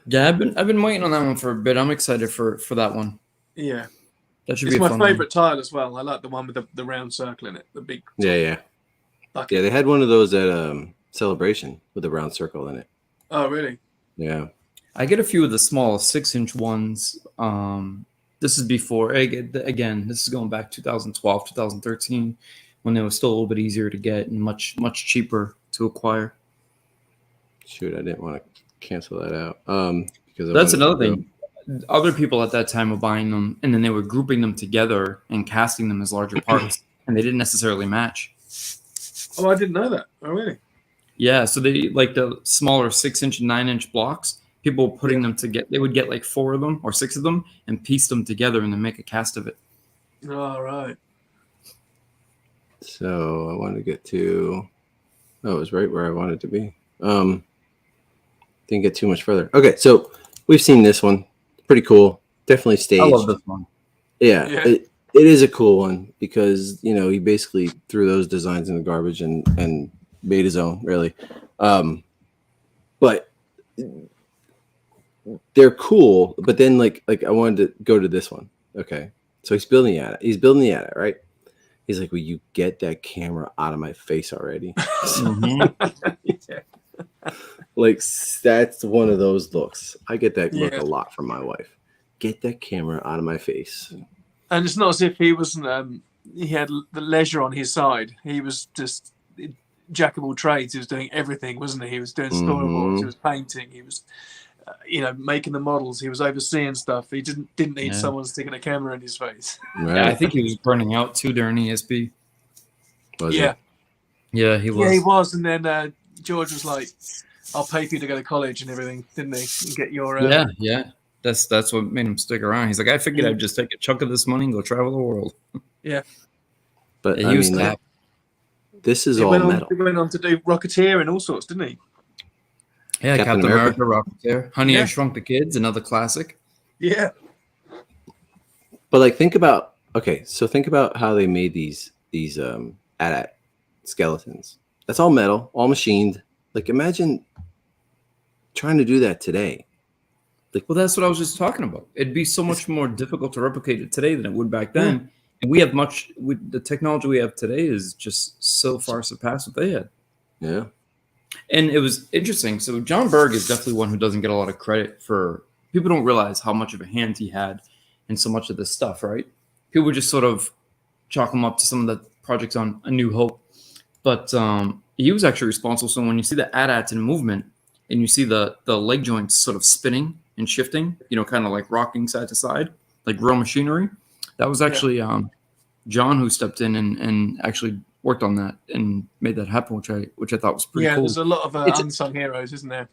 Yeah, I've been waiting on that one for a bit. I'm excited for that one. Yeah. That should it's be my favorite one. tile as well. I like the one with the round circle in it. The big bucket. Yeah, they had one of those at Celebration with a round circle in it. Oh, really? Yeah. I get a few of the small 6-inch ones. This is before, again, this is going back 2012, 2013, when they were still a little bit easier to get and much, much cheaper to acquire. Shoot, I didn't want to cancel that out. Because that's another thing. Other people at that time were buying them, and then they were grouping them together and casting them as larger parts, and they didn't necessarily match. Oh, I didn't know that. Oh, really? Yeah, so they like the smaller 6-inch and 9-inch blocks. People putting them together, they would get like 4 of them or 6 of them and piece them together and then make a cast of it. All right. So I want to get to. Oh, it was right where I wanted to be. Didn't get too much further. Okay, so we've seen this one. Pretty cool. Definitely staged. I love this one. Yeah. It is a cool one because he basically threw those designs in the garbage and made his own, really. But they're cool. But then like I wanted to go to this one. Okay, so he's building at it. He's building at it, right? He's like, "Will you get that camera out of my face already?" Like that's one of those looks. I get that look a lot from my wife. Get that camera out of my face. And it's not as if he wasn't. He had the leisure on his side. He was just jack of all trades. He was doing everything, wasn't he? He was doing storyboards. He was painting. He was, making the models. He was overseeing stuff. He didn't need someone sticking a camera in his face. Right. Yeah, I think he was burning out too during ESP. Was yeah. Yeah, he was. Yeah, he was. And then George was like, "I'll pay for you to go to college and everything," didn't he? And get your yeah. That's what made him stick around. He's like, I figured I'd just take a chunk of this money and go travel the world. Yeah. But he was like, this is all metal. He went on to do Rocketeer and all sorts, didn't he? Yeah, Captain America, Rocketeer, Honey, I Shrunk the Kids, another classic. Yeah. But like, think about how they made these AT-AT skeletons. That's all metal, all machined. Like, imagine trying to do that today. Like, well, that's what I was just talking about. It'd be so much more difficult to replicate it today than it would back then. Yeah. And we have the technology we have today is just so far surpassed what they had. Yeah. And it was interesting. So John Berg is definitely one who doesn't get a lot of credit for. People don't realize how much of a hand he had in so much of this stuff, right? People would just sort of chalk him up to some of the projects on A New Hope. But he was actually responsible. So when you see the AT-ATs in movement and you see the leg joints sort of spinning and shifting, kind of like rocking side to side, like real machinery, that was actually John who stepped in and actually worked on that and made that happen, which I thought was pretty cool. Yeah, there's a lot of unsung heroes, isn't there?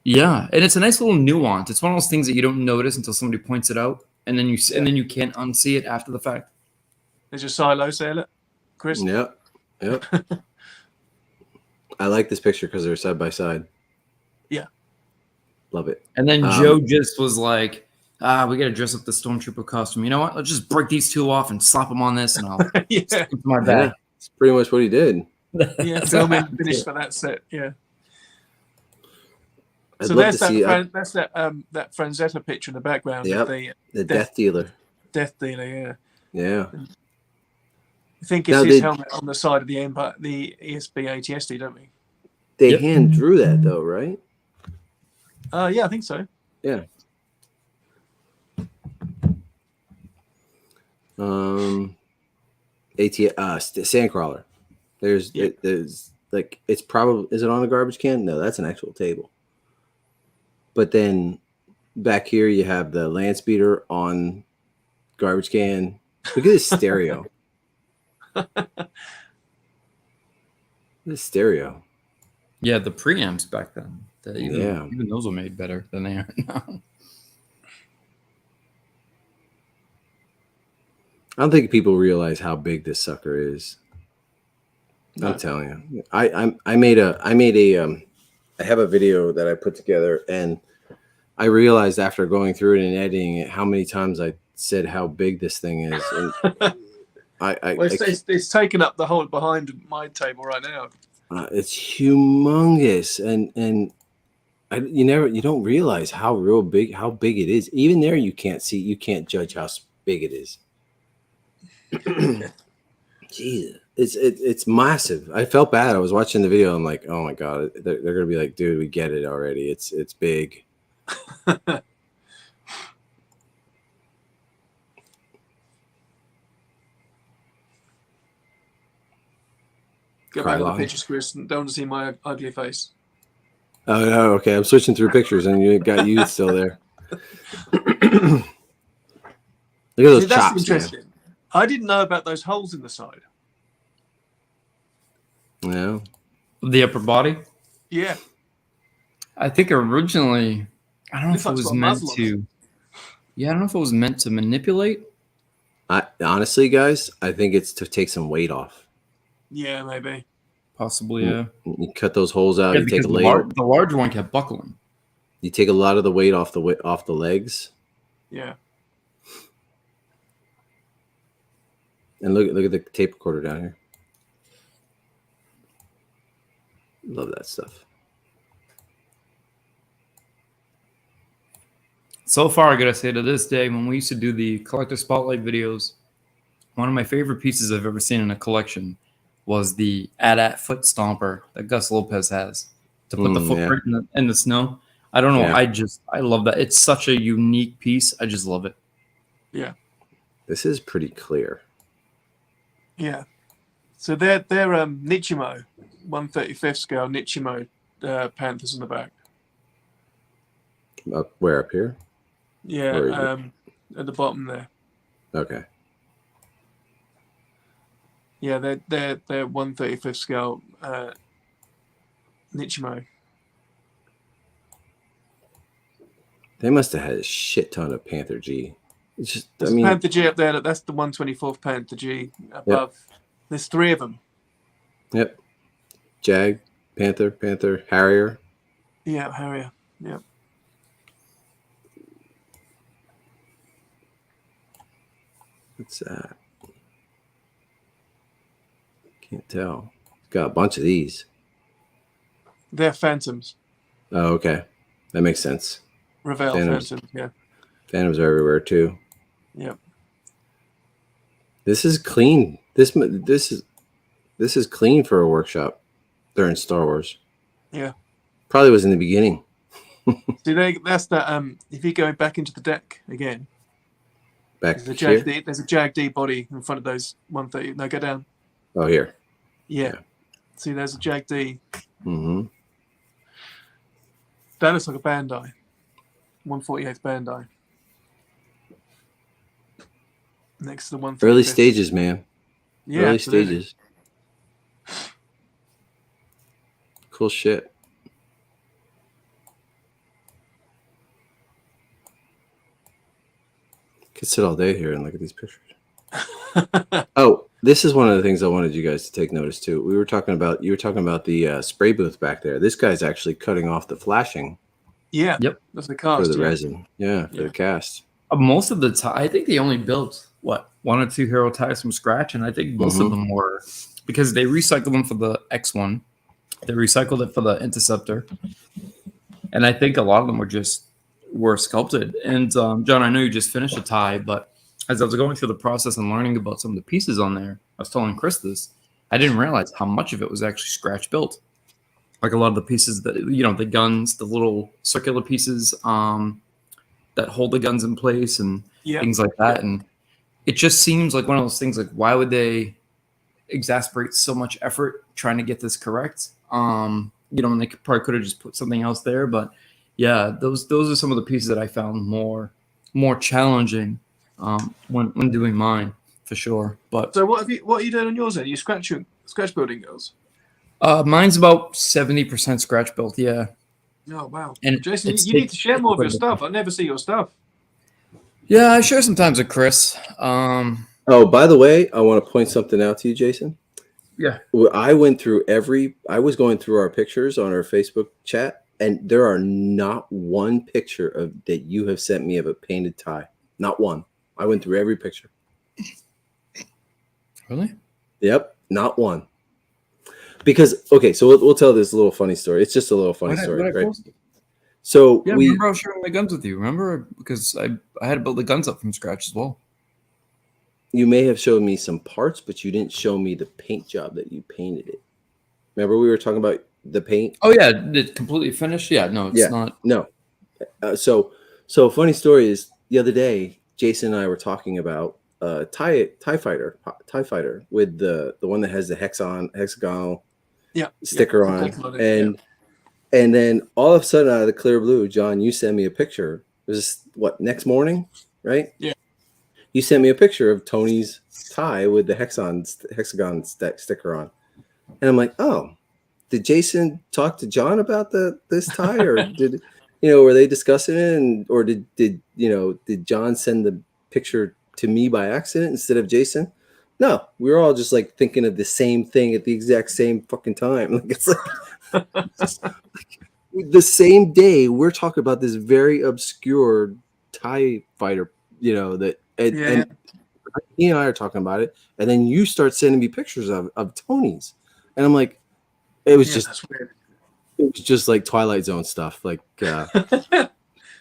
Yeah, and it's a nice little nuance. It's one of those things that you don't notice until somebody points it out, and then you can't unsee it after the fact. There's your silos there, look, Chris. Yep. I like this picture because they're side by side. Yeah. Love it. And then Joe just was like, we got to dress up the Stormtrooper costume. You know what? Let's just break these two off and slap them on this, and I'll yeah. put my bag. Yeah, it's pretty much what he did. Yeah, film and finish for that set. Yeah. So there's that Franzetta picture in the background. Yep. Of the Death Dealer. Death Dealer, yeah. Yeah. I think it's his helmet on the side of the Empire, the ESB ATSD, don't we? They hand drew that though, right? Yeah, I think so. Yeah. Sandcrawler. There's like, it's probably, is it on a garbage can? No, that's an actual table. But then back here you have the land speeder on garbage can. Look at this stereo. This stereo. Yeah, the preamps back then. Even those were made better than they are now. I don't think people realize how big this sucker is. No. I'm telling you. I have a video that I put together, and I realized after going through it and editing it how many times I said how big this thing is. And it's taken up the whole behind my table right now. It's humongous, and you don't realize how big it is. Even there, you can't judge how big it is. Jesus, it's massive. I felt bad. I was watching the video. I'm like, oh my god, they're gonna be like, dude, we get it already. It's big. Go back to the pictures, Chris. Don't want to see my ugly face. Oh no, okay. I'm switching through pictures, and you got you still there. Look at those chops. That's interesting. Man. I didn't know about those holes in the side. Yeah. The upper body? Yeah. I think originally, I don't know if it was meant to. Yeah, I don't know if it was meant to manipulate. Honestly, guys, I think it's to take some weight off. Yeah, maybe. Possibly, yeah. You cut those holes out. Yeah, you take the large one kept buckling. You take a lot of the weight off the legs. Yeah. And look at the tape recorder down here. Love that stuff. So far, I gotta say, to this day, when we used to do the collector spotlight videos, one of my favorite pieces I've ever seen in a collection was the AT-AT foot stomper that Gus Lopez has to put the footprint in the snow. I don't know. Yeah. I love that. It's such a unique piece. I just love it. Yeah. This is pretty clear. Yeah. So they're Nichimo, 1/35th scale Nichimo Panthers on the back. Where, up here? Yeah, at the bottom there. Okay. Yeah, they're 1/35th scale Nichimo. They must have had a shit ton of Panther G. It's just, There's a Panther G up there. That's the 1/24th Panther G above. Yep. There's 3 of them. Yep. Jag, Panther, Harrier. Yeah, Harrier. Yep. What's that? Can't tell. Got a bunch of these. They're Phantoms. Oh, okay. That makes sense. Revell Phantoms, yeah. Phantoms are everywhere too. Yep. This is clean. This is clean for a workshop during Star Wars. Yeah. Probably was in the beginning. See, that's that. If you go back into the deck again, there's a Jag D body in front of those 130. No, go down. Oh, here. Yeah. See, there's a Jag D. Mm-hmm. That looks like a Bandai. 148th Bandai. Next to the 135th. Early stages, man. Yeah, early absolutely. stages. Cool shit. Could sit all day here and look at these pictures. Oh, this is one of the things I wanted you guys to take notice too. You were talking about the spray booth back there. This guy's actually cutting off the flashing. Yeah. Yep. That's the cast for the resin. Yeah, for the cast. Most of the time, I think they only built one or two hero ties from scratch, and I think most of them were because they recycled them for the X1, they recycled it for the Interceptor, and I think a lot of them were sculpted. And John, I know you just finished a tie, but as I was going through the process and learning about some of the pieces on there, I was telling Chris this. I didn't realize how much of it was actually scratch built. Like a lot of the pieces that the guns, the little circular pieces that hold the guns in place and things like that. And it just seems like one of those things. Like, why would they exasperate so much effort trying to get this correct? And they probably could have just put something else there. But yeah, those are some of the pieces that I found more challenging when doing mine, for sure. But so what are you doing on yours then? Are you scratch building girls? Mine's about 70% scratch built. Yeah. Oh wow! And Jason, you need to share more of your stuff. I never see your stuff. Yeah, I share sometimes with Chris. Oh, by the way, I want to point something out to you, Jason. Yeah. I was going through our pictures on our Facebook chat, and there are not one picture that you have sent me of a painted tie. Not one. I went through every picture. Really? Yep, not one. Because so we'll tell this little funny story. It's just a little funny story, right? So remember I was sharing my guns with you. Remember, because I had to build the guns up from scratch as well. You may have showed me some parts, but you didn't show me the paint job that you painted it. Remember we were talking about the paint? Oh yeah, it completely finished. Yeah, no, it's not. No. So funny story is the other day, Jason and I were talking about TIE fighter with the one that has the hexagonal sticker on, and then all of a sudden out of the clear blue, John, you sent me a picture. It was next morning, right? Yeah. You sent me a picture of Tony's tie with the hexagon sticker on, and I'm like, oh, did Jason talk to John about this tie, or did were they discussing it, or did John send the picture to me by accident instead of Jason? No, we were all just like thinking of the same thing at the exact same fucking time. Like it's like the same day we're talking about this very obscure TIE fighter, and he and I are talking about it, and then you start sending me pictures of Tony's, and I'm like, it was just weird. It was just like Twilight Zone stuff. Like,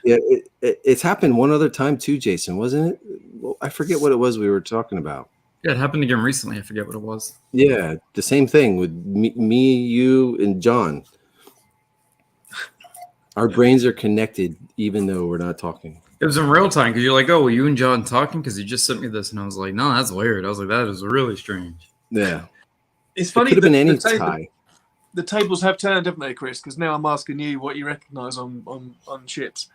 it's happened one other time too, Jason, wasn't it? Well, I forget what it was we were talking about. Yeah, it happened again recently. I forget what it was. Yeah, the same thing with me, you, and John. Our brains are connected, even though we're not talking. It was in real time because you're like, "Oh, were you and John talking?" Because you just sent me this, and I was like, "No, that's weird." I was like, "That is really strange." Yeah, it's funny. It could have been any tie. The tables have turned, haven't they, Chris? Because now I'm asking you what you recognise on ships.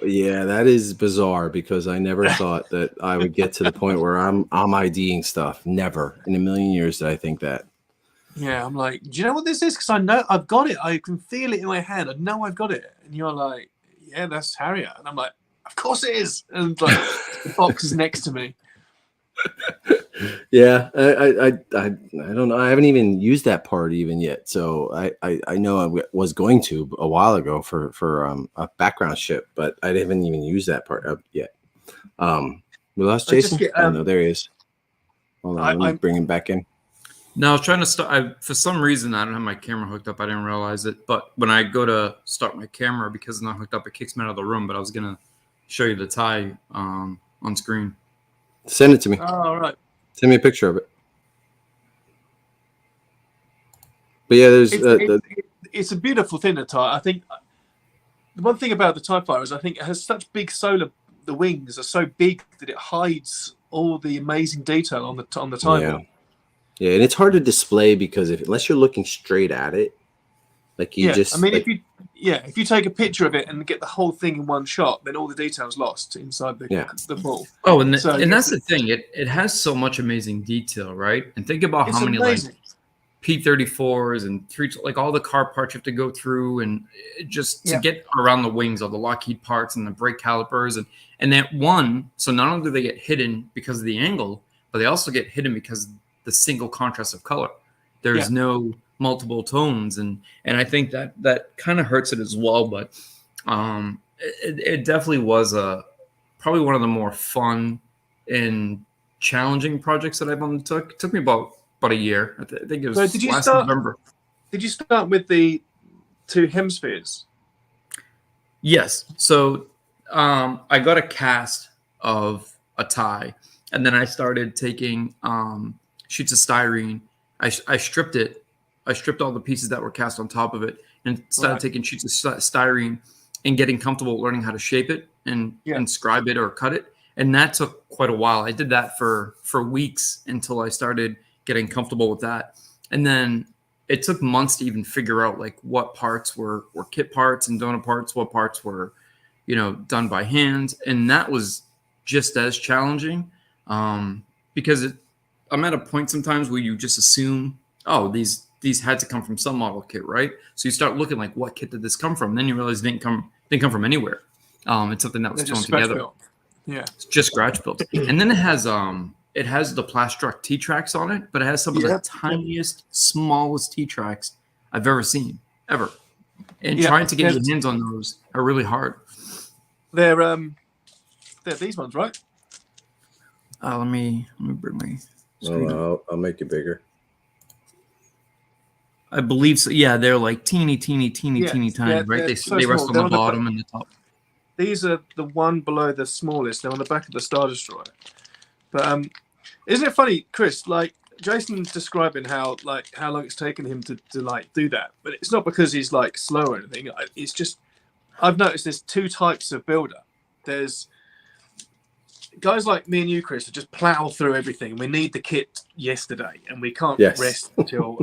Yeah, that is bizarre because I never thought that I would get to the point where I'm IDing stuff. Never in a million years did I think that. Yeah, I'm like, do you know what this is? Because I know I've got it. I can feel it in my hand. I know I've got it. And you're like, yeah, that's Harrier. And I'm like, of course it is. And like, the box is next to me. Yeah, I don't know. I haven't even used that part even yet. So I know I was going to a while ago for a background ship, but I haven't even used that part up yet. We lost Jason. Oh no, there he is. Hold on, let me bring him back in. No, I was trying to start. For some reason, I don't have my camera hooked up. I didn't realize it. But when I go to start my camera, because it's not hooked up, it kicks me out of the room. But I was going to show you the tie on screen. Send it to me. Oh, all right. Send me a picture of it. But yeah, there's... It's a beautiful thing, the tie. I think the one thing about the TIE Fighter is I think it has such big solar... The wings are so big that it hides all the amazing detail on the tie. Yeah. Yeah, and it's hard to display because unless you're looking straight at it, like you just. I mean, if you take a picture of it and get the whole thing in one shot, then all the detail's lost inside the ball. Oh, and that's the thing. It has so much amazing detail, right? And think about how many like P-34s and like all the car parts you have to go through, and just to get around the wings, all the Lockheed parts and the brake calipers, and that one. So not only do they get hidden because of the angle, but they also get hidden because the single contrast of color. There's no multiple tones, and I think that kind of hurts it as well. But it definitely was probably one of the more fun and challenging projects that I've undertook. It took me about a year. I think it was November. Did you start with the 2 hemispheres? Yes. So I got a cast of a tie, and then I started taking sheets of styrene. I stripped it. I stripped all the pieces that were cast on top of it, and started taking sheets of styrene and getting comfortable learning how to shape it and inscribe it or cut it. And that took quite a while. I did that for weeks until I started getting comfortable with that. And then it took months to even figure out like what parts were kit parts and donor parts, what parts were, done by hand. And that was just as challenging because I'm at a point sometimes where you just assume, oh, these had to come from some model kit, right? So you start looking like, what kit did this come from? And then you realize it didn't come from anywhere. It's something that was thrown together. Built. Yeah, it's just scratch built. And then it has the Plastruct T-tracks on it, but it has some of the tiniest, smallest T-tracks I've ever seen, ever. And trying to get your hands on those are really hard. They're these ones, right? Let me bring my screen up. I'll make it bigger. I believe so. Yeah, they're like teeny tiny, right? They rest on the bottom and the top. These are the one below the smallest. They're on the back of the Star Destroyer. But isn't it funny, Chris? Like Jason's describing how long it's taken him to like do that, but it's not because he's like slow or anything. It's just I've noticed there's 2 types of builder. There's guys like me and you, Chris, who just plow through everything. We need the kit yesterday, and we can't rest until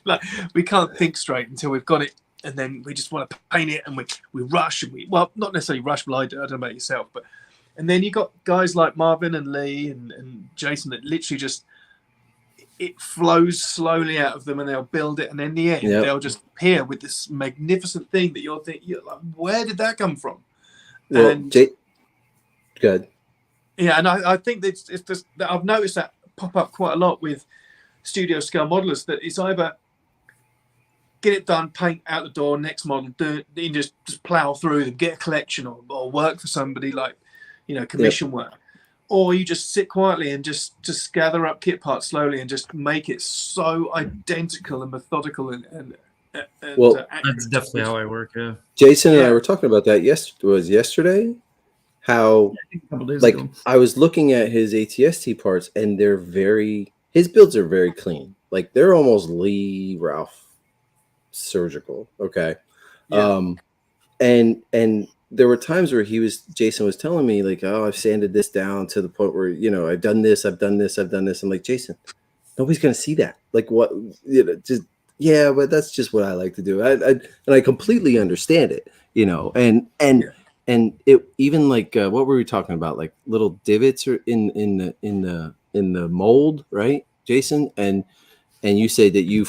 like we can't think straight until we've got it. And then we just want to paint it, and we rush, and not necessarily rush, but I don't know about yourself, but and then you got guys like Marvin and Lee and Jason that literally just it flows slowly out of them, and they'll build it, and in the end they'll just appear with this magnificent thing that you're like, where did that come from? Well, and good. Yeah, and I think it's just that I've noticed that pop up quite a lot with studio scale modelers, that it's either get it done, paint out the door, next model, do it, you just plow through them, get a collection or work for somebody like, commission work. Or you just sit quietly and just gather up kit parts slowly and just make it so identical and methodical and that's definitely how I work, yeah. Jason and I were talking about that yesterday, how like ago. I was looking at his ATST parts and his builds are very clean. Like they're almost Lee Ralph surgical. Okay. And there were times where Jason was telling me like, oh, I've sanded this down to the point where, I've done this. I'm like, Jason, nobody's going to see that. Like what, but that's just what I like to do. And I completely understand it, and it even like, what were we talking about? Like little divots are in the mold, right, Jason? And you say that you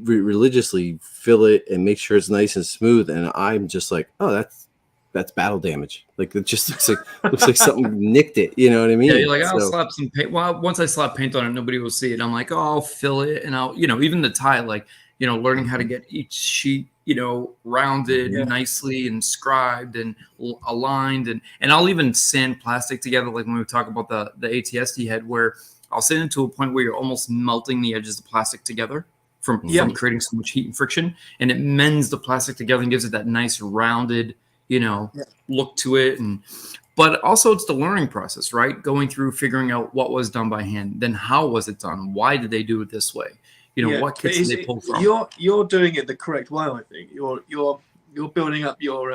religiously fill it and make sure it's nice and smooth, and I'm just like, oh, that's battle damage. Like it just looks like something nicked it. You know what I mean? Yeah, you're like, I'll slap some paint. Well, once I slap paint on it, nobody will see it. I'm like, oh, I'll fill it, and I'll, even the tie, like, learning how to get each sheet, rounded nicely and scribed and aligned, and I'll even sand plastic together, like when we talk about the ATST head, where I'll sand it to a point where you're almost melting the edges of plastic together from creating so much heat and friction, and it mends the plastic together and gives it that nice rounded, look to it. But also it's the learning process, right? Going through, figuring out what was done by hand, then how was it done? Why did they do it this way? What kits did they pull from? You're doing it the correct way, I think. You're building up your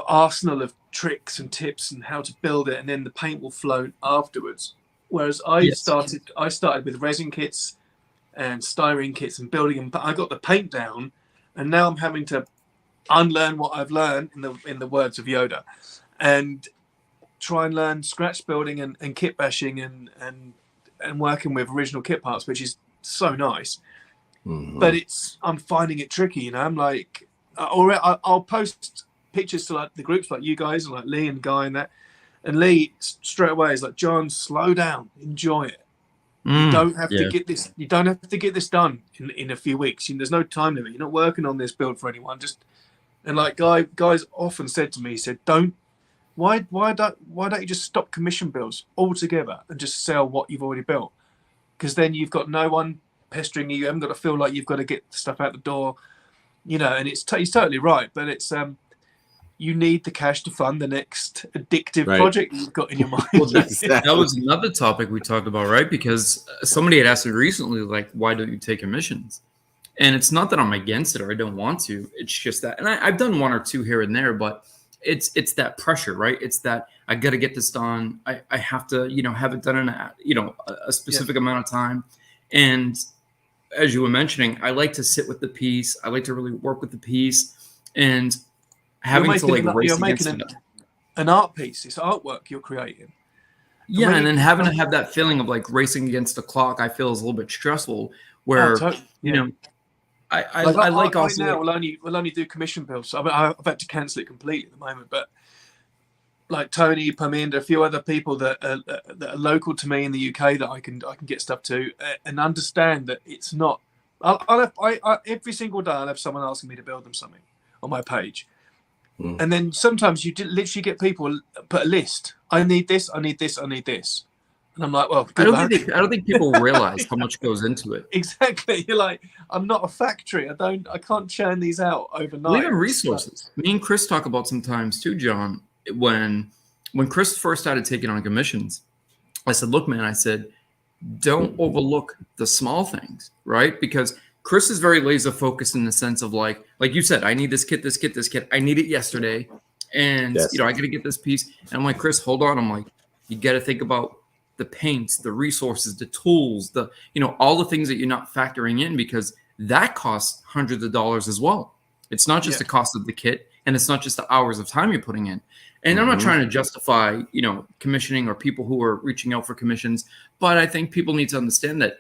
arsenal of tricks and tips and how to build it, and then the paint will flow afterwards. Whereas I started with resin kits and styrene kits and building them, but I got the paint down, and now I'm having to unlearn what I've learned, in the words of Yoda, and try and learn scratch building and kit bashing and working with original kit parts, which is so nice. Mm-hmm. But I'm finding it tricky, I'm like, I'll post pictures to like the groups like you guys and like Lee and Guy and that, And Lee straight away is like, John, slow down, enjoy it. You don't have to get this. You don't have to get this done in a few weeks. There's no time limit. You're not working on this build for anyone. And like guys often said to me, he said, why don't you just stop commission builds altogether and just sell what you've already built? Because then you've got no one pestering you. You haven't got to feel like you've got to get stuff out the door, And he's totally right. But it's you need the cash to fund the next addictive project you've got in your mind. Well, that was another topic we talked about, right? Because somebody had asked me recently, like, why don't you take commissions? And it's not that I'm against it or I don't want to. It's just that, and I've done one or two here and there, but it's that pressure, right? It's that I got to get this done. I have to, have it done in a specific amount of time. And as you were mentioning, I like to sit with the piece. I like to really work with the piece, and having to like race against an art piece. It's artwork you're creating. Yeah, and then having to have that feeling of like racing against the clock, I feel is a little bit stressful. Where I like also now we'll only do commission builds. I've had to cancel it completely at the moment, but like Tony, Paminda, a few other people that are local to me in the UK that I can get stuff to, and understand that it's not. Every single day I'll have someone asking me to build them something on my page. And then sometimes you literally get people put a list. I need this, I need this, I need this. And I'm like, well, I don't think people realize how much goes into it. Exactly. You're like, I'm not a factory. I can't churn these out overnight. Well, even resources. Me and Chris talk about sometimes too, John. When Chris first started taking on commissions, I said, look, man, I said, don't overlook the small things, right? Because Chris is very laser focused in the sense of like you said, I need this kit. I need it yesterday. And, I got to get this piece. And I'm like, Chris, hold on. I'm like, you got to think about the paints, the resources, the tools, all the things that you're not factoring in, because that costs hundreds of dollars as well. It's not just the cost of the kit, and it's not just the hours of time you're putting in. And I'm not trying to justify, commissioning or people who are reaching out for commissions, but I think people need to understand that,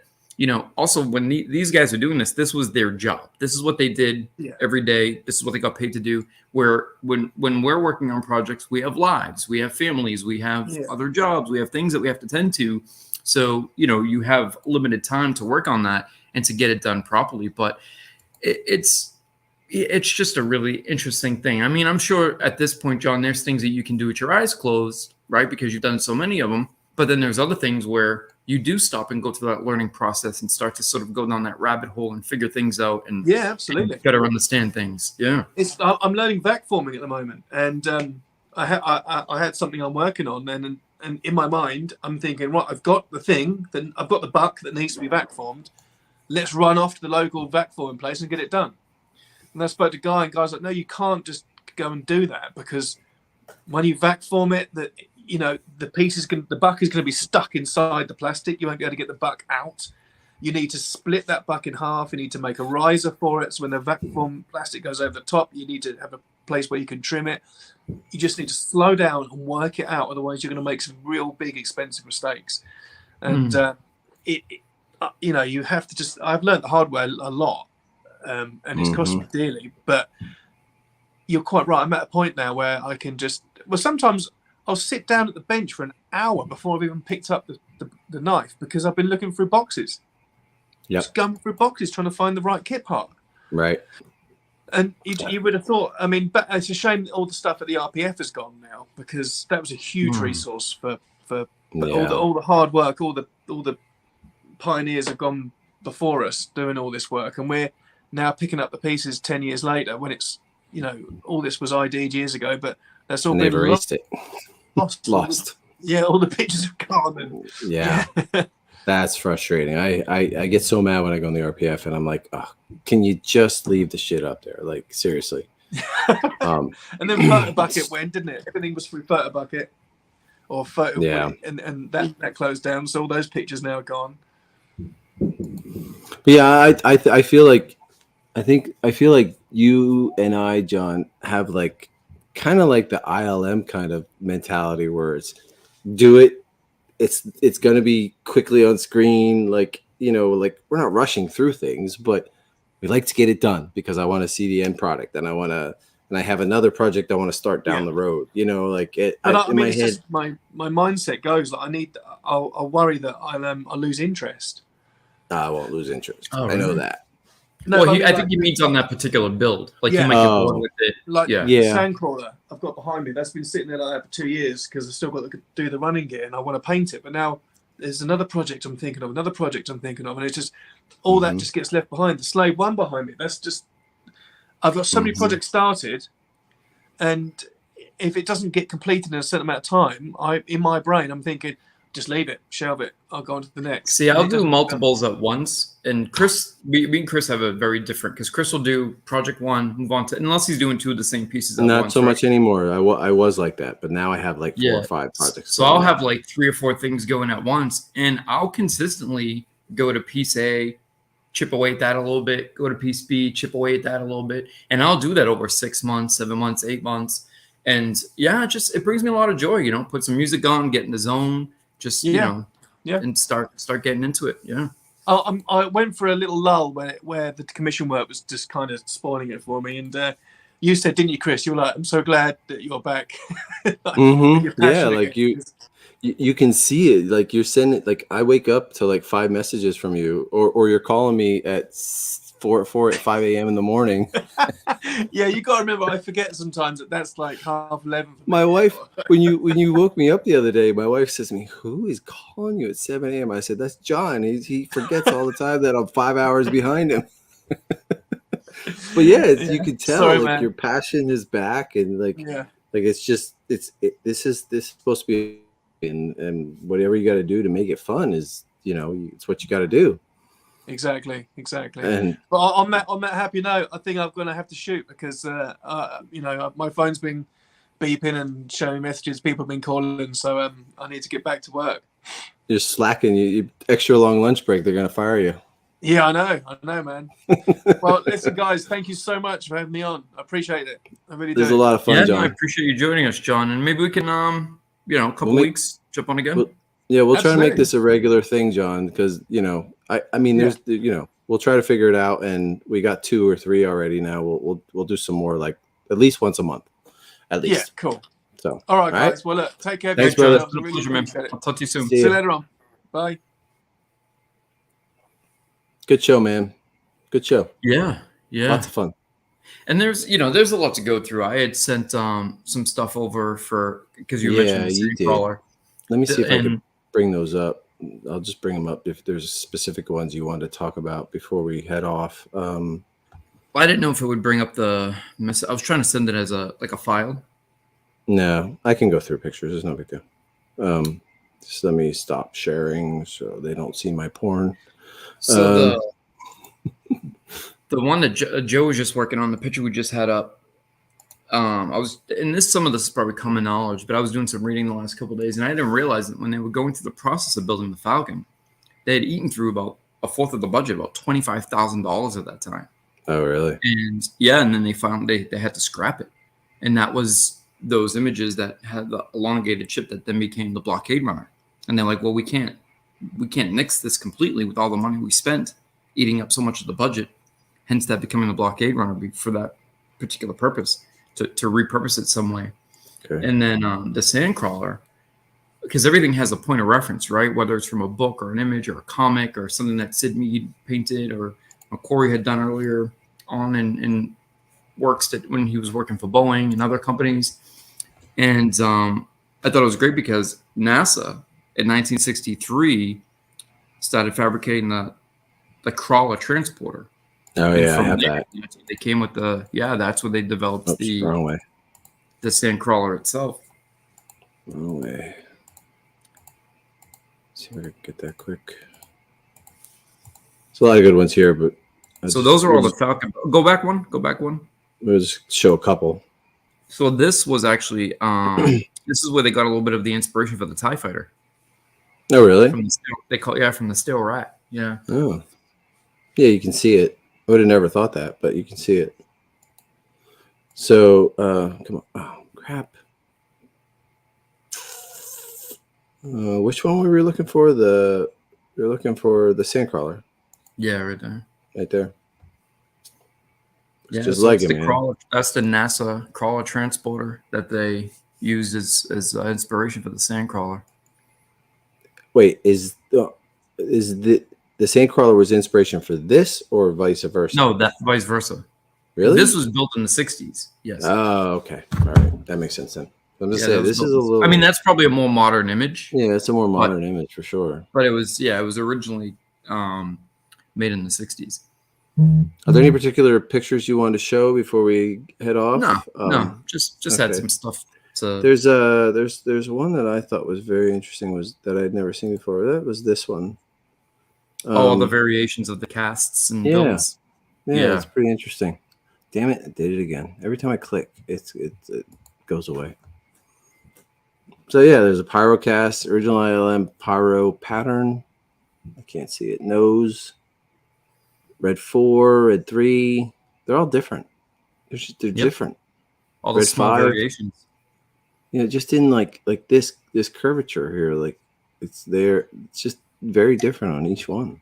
also when these guys are doing this, this was their job. This is what they did every day. This is what they got paid to do. Where when we're working on projects, we have lives, we have families, we have other jobs, we have things that we have to tend to. So, you have limited time to work on that and to get it done properly. But it's just a really interesting thing. I mean, I'm sure at this point, John, there's things that you can do with your eyes closed, right? Because you've done so many of them. But then there's other things where you do stop and go through that learning process and start to sort of go down that rabbit hole and figure things out and absolutely better understand things. Yeah, I'm learning vac forming at the moment, and I had something I'm working on, and in my mind I'm thinking, right, I've got the thing, then I've got the buck that needs to be vac formed. Let's run off to the local vac forming place and get it done. And I spoke to Guy, and Guy's like, no, you can't just go and do that, because when you vac form it, the buck is going to be stuck inside the plastic. You won't be able to get the buck out. You need to split that buck in half. You need to make a riser for it. So when the vacuum plastic goes over the top, you need to have a place where you can trim it. You just need to slow down and work it out. Otherwise, you're going to make some real big, expensive mistakes. And you have to just. I've learned the hard way a lot, and it's cost me dearly. But you're quite right. I'm at a point now where I can just. Well, sometimes I'll sit down at the bench for an hour before I've even picked up the knife, because I've been looking through boxes. Just going through boxes trying to find the right kit part. Right. And you would have thought, I mean, but it's a shame that all the stuff at the RPF has gone now, because that was a huge resource for all the hard work, all the pioneers have gone before us doing all this work, and we're now picking up the pieces 10 years later when it's, all this was ID'd years ago, but that's all they've erased it. Lost. All the pictures have gone. And, that's frustrating. I get so mad when I go on the RPF and I'm like, oh, can you just leave the shit up there? Like, seriously. And then Photo Bucket went, didn't it? Everything was through Photo Bucket or Photo and that closed down. So all those pictures now are gone. Yeah, I feel like you and I, John, have like kind of like the ILM kind of mentality where it's do it. It's going to be quickly on screen. Like, like we're not rushing through things, but we like to get it done because I want to see the end product and I want to, and I have another project I want to start down the road. You know, like in my head, just my mindset goes like I'll worry that I'll lose interest. I won't lose interest. Oh, I know that. No, well, I think he means on that particular build. Like he might get bored with it. Like Sandcrawler I've got behind me. That's been sitting there like that for 2 years because I've still got to do the running gear and I want to paint it. But now there's another project I'm thinking of, and it's just all that just gets left behind. The Slave 1 behind me. That's just I've got so many projects started, and if it doesn't get completed in a certain amount of time, in my brain I'm thinking, just leave it, shelve it. I'll go on to the next. See, I'll do multiples at once. And Chris, me and Chris have a very different, because Chris will do project 1, move on to, unless he's doing 2 of the same pieces at once. Not so much anymore. I was like that, but now I have like 4 or 5 projects. So I'll have like 3 or 4 things going at once, and I'll consistently go to piece A, chip away at that a little bit, go to piece B, chip away at that a little bit. And I'll do that over 6 months, 7 months, 8 months. And it brings me a lot of joy, you know, put some music on, get in the zone. Just you know, and start getting into it. Yeah. I went for a little lull where the commission work was just kind of spoiling it for me. And you said, didn't you, Chris? You were like, "I'm so glad that you're back." Like you can see it. Like you're sending. Like I wake up to like 5 messages from you, or you're calling me at 5 a.m. in the morning. Yeah, you got to remember, I forget sometimes that's like 11:30. My wife, when you woke me up the other day, my wife says to me, "Who is calling you at 7 a.m.?" I said, "That's John. He forgets all the time that I'm 5 hours behind him." But you can tell your passion is back, and like it's just this is supposed to be, and whatever you got to do to make it fun is, you know, it's what you got to do. Exactly. And but on that happy note, I think I'm going to have to shoot because you know, my phone's been beeping and showing messages. People have been calling, so I need to get back to work. You're slacking. You extra long lunch break. They're going to fire you. Yeah, I know, man. Well, listen, guys, thank you so much for having me on. I appreciate it. I really do. There's a lot of fun, John. I appreciate you joining us, John. And maybe we can, you know, a couple weeks jump on again. We'll try to make this a regular thing, John, because, you know, I mean, there's, you know, we'll try to figure it out, and we got 2 or 3 already now. We'll do some more, like at least once a month, at least. Yeah, cool. So, all right, guys. Well, look, take care. Thanks, brother. I'll talk to you soon. See you later on. Bye. Good show, man. Good show. Yeah. Lots of fun. And there's a lot to go through. I had sent some stuff over because you mentioned the Sandcrawler. Let me see if I can bring those up. I'll just bring them up if there's specific ones you wanted to talk about before we head off. I didn't know if it would bring up the message. I was trying to send it as a file. No, I can go through pictures. There's no big deal. Just let me stop sharing so they don't see my porn. So the one that Joe was just working on, the picture we just had up. Some of this is probably common knowledge, but I was doing some reading the last couple of days, and I didn't realize that when they were going through the process of building the Falcon, they had eaten through about a fourth of the budget, about $25,000 at that time. Oh, really? And then they found they had to scrap it, and that was those images that had the elongated chip that then became the blockade runner. And they're like, well, we can't nix this completely with all the money we spent eating up so much of the budget, hence that becoming the blockade runner for that particular purpose. To repurpose it some way. Okay. And then the Sandcrawler, because everything has a point of reference, right? Whether it's from a book or an image or a comic or something that Sid Mead painted or Corey had done earlier on in works that when he was working for Boeing and other companies. And I thought it was great because NASA in 1963 started fabricating the crawler transporter. Oh, yeah, I have that. They came with that's where they developed the Sandcrawler itself. Wrong way. Let's see if I can get that quick. There's a lot of good ones here, but those are all the Falcon. Go back one. We'll just show a couple. So this was actually this is where they got a little bit of the inspiration for the TIE Fighter. Oh, really? From the steel rat. Yeah. Oh. Yeah, you can see it. I would have never thought that, but you can see it. So, come on. Oh, crap. Which one were we looking for? We were looking for the Sandcrawler. Yeah, right there. Right there. It's just like it, man. Crawler, that's the NASA crawler transporter that they used as inspiration for the Sandcrawler. Wait, is the Sandcrawler was inspiration for this or vice versa? No, that vice versa. Really? This was built in the 60s. Yes. Oh, okay. All right. That makes sense then. I'm just saying this is a little. I mean, that's probably a more modern image. Yeah, it's a more modern image for sure. But it was originally made in the 60s. Are there any particular pictures you wanted to show before we head off? No, just had some stuff. There's one that I thought was very interesting, was that I'd never seen before. That was this one. All the variations of the casts and builds. Yeah, it's pretty interesting. Damn it, I did it again. Every time I click, it goes away. So yeah, there's a pyro cast, original ILM pyro pattern. I can't see it. Nose, red 4, red 3. They're all different. They're different. All the small variations. You know, just in like this curvature here, like it's there. It's just very different on each one.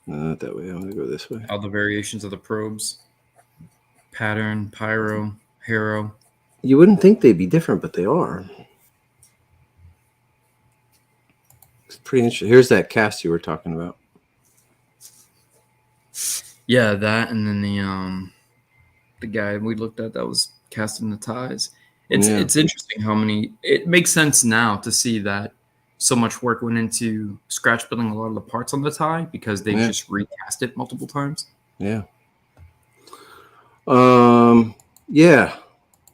No, not that way. I'm gonna go this way. All the variations of the probes, pattern, pyro, hero. You wouldn't think they'd be different, but they are. It's pretty interesting. Here's that cast you were talking about. Yeah, that, and then the guy we looked at that was casting the ties. It's interesting how many. It makes sense now to see that so much work went into scratch building a lot of the parts on the tie because they just recast it multiple times. Yeah. Yeah.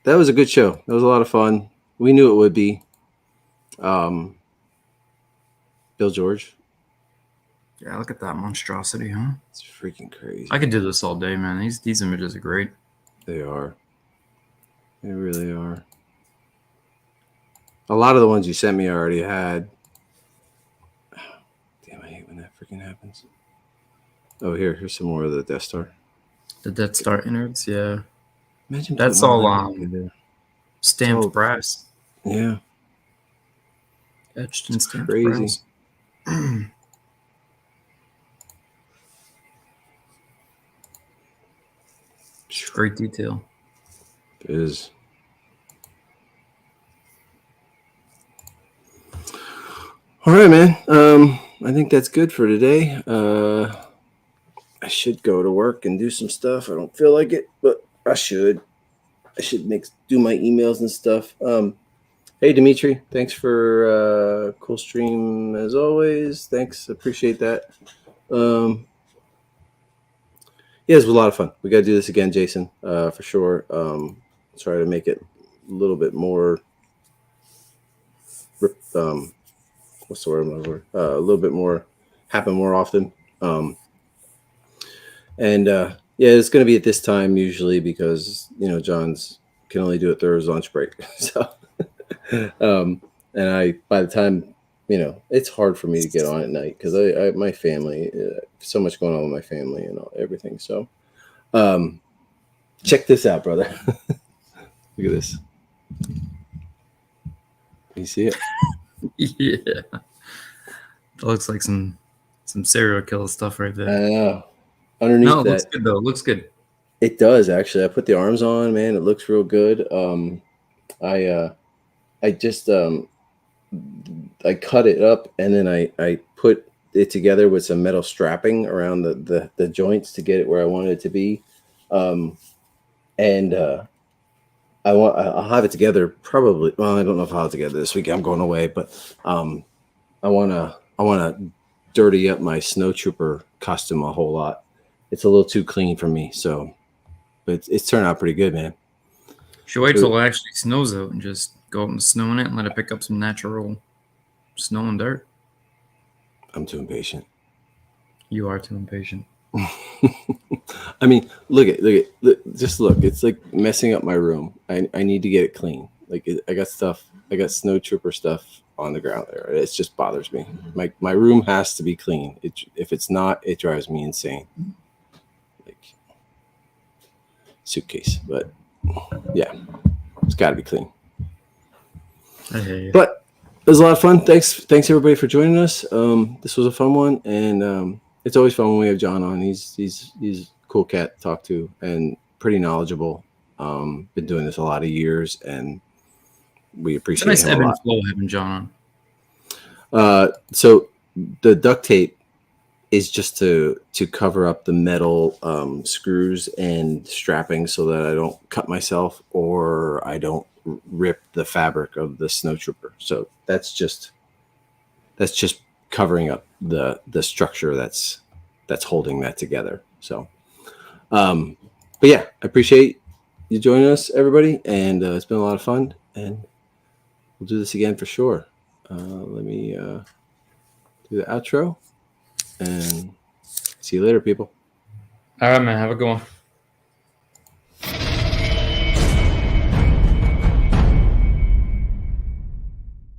That was a good show. That was a lot of fun. We knew it would be. Bill George. Yeah, look at that monstrosity, huh? It's freaking crazy. I could do this all day, man. These images are great. They are. They really are. A lot of the ones you sent me I already had. Damn, I hate when that freaking happens. Oh, here's some more of the Death Star. The Death Star innards, yeah. Imagine that's all stamped brass. Yeah. Etched and stamped crazy. Brass. Great detail. It is. All right, man. I think that's good for today. I should go to work and do some stuff. I don't feel like it, but I should. I should do my emails and stuff. Hey, Dimitri, thanks for cool stream as always. Thanks, appreciate that. Yeah, it was a lot of fun. We got to do this again, Jason, for sure. Try to make it a little bit more. What's the word I'm looking for? A little bit more, happen more often. Yeah, it's going to be at this time usually because John's can only do it through his lunch break. So, and by the time it's hard for me to get on at night because I my family, so much going on with my family and everything. So, check this out, brother. Look at this. You see it? Yeah, that looks like some serial killer stuff right there. I know. Underneath that, it looks good though. It looks good. It does actually. I put the arms on, man. It looks real good. I just I cut it up and then I put it together with some metal strapping around the joints to get it where I wanted it to be. I'll have it together probably. Well, I don't know if I'll have it together this week. I'm going away, but I wanna dirty up my snow trooper costume a whole lot. It's a little too clean for me, so but it's turned out pretty good, man. Should wait till it actually snows out and just go out in the snow in it and let it pick up some natural snow and dirt. I'm too impatient. You are too impatient. I mean, look, just look. It's like messing up my room. I need to get it clean. Like I got snow trooper stuff on the ground there. It just bothers me. My room has to be clean. If it's not, it drives me insane. Like suitcase, but yeah, it's got to be clean. I hear you. But it was a lot of fun. Thanks everybody for joining us. This was a fun one, and it's always fun when we have John on. He's a cool cat to talk to and pretty knowledgeable. Been doing this a lot of years, and we appreciate it's a nice him ebb a and lot. flow having John on. So the duct tape is just to cover up the metal screws and strapping so that I don't cut myself or I don't rip the fabric of the snow trooper. So that's just covering up the structure that's holding that together. So, but yeah, I appreciate you joining us, everybody, and it's been a lot of fun, and we'll do this again for sure. Let me do the outro, and see you later, people. All right, man. Have a good one.